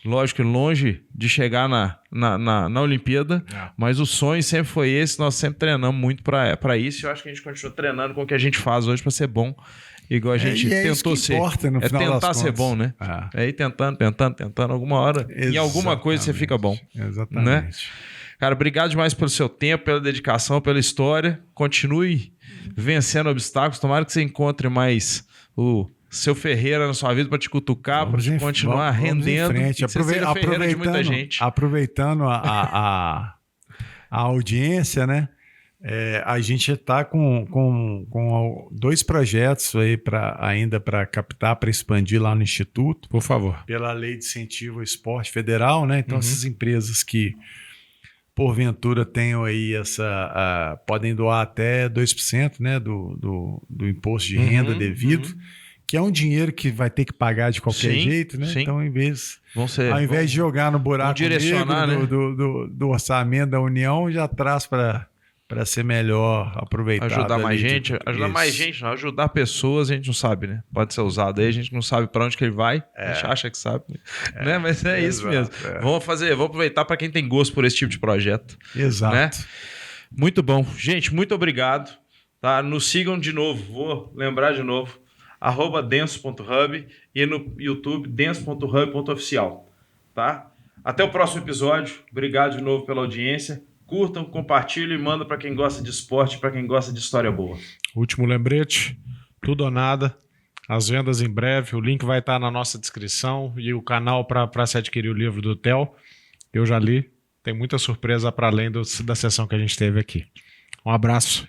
Lógico, longe de chegar na Olimpíada, mas o sonho sempre foi esse. Nós sempre treinamos muito para isso. E eu acho que a gente continua treinando com o que a gente faz hoje para ser bom, igual a gente tentou ser. Importa, é tentar ser bom, né? É ir tentando. Alguma hora, em alguma coisa você fica bom. Exatamente. Né? Cara, obrigado demais pelo seu tempo, pela dedicação, pela história. Continue vencendo obstáculos. Tomara que você encontre mais o seu Ferreira na sua vida para te cutucar, para te continuar rendendo. Vamos em frente. E que você seja Ferreira de muita gente. Aproveitando a audiência, né? A gente está com 2 projetos aí ainda para captar, para expandir lá no Instituto. Por favor. Pela Lei de Incentivo ao Esporte Federal, né? Então, essas empresas que porventura tenham aí podem doar até 2%, né, do imposto de renda devido. Que é um dinheiro que vai ter que pagar de qualquer jeito, né? Sim. Então, ao invés de jogar no buraco negro do orçamento da União, já traz para ser melhor aproveitado. Ajudar mais gente. Não, ajudar pessoas, a gente não sabe, né? Pode ser usado aí, a gente não sabe para onde que ele vai. A gente acha que sabe. Né? Mas é isso mesmo. Vamos aproveitar para quem tem gosto por esse tipo de projeto. Exato. Né? Muito bom. Gente, muito obrigado. Tá? Nos sigam de novo. Vou lembrar de novo. @denso.hub e no YouTube denso.hub.oficial, tá? Até o próximo episódio. Obrigado de novo pela audiência. Curtam, compartilhem e mandam para quem gosta de esporte, para quem gosta de história boa. Último lembrete, tudo ou nada. As vendas em breve, o link vai estar na nossa descrição e o canal para se adquirir o livro do Theo. Eu já li, tem muita surpresa para além da sessão que a gente teve aqui. Um abraço.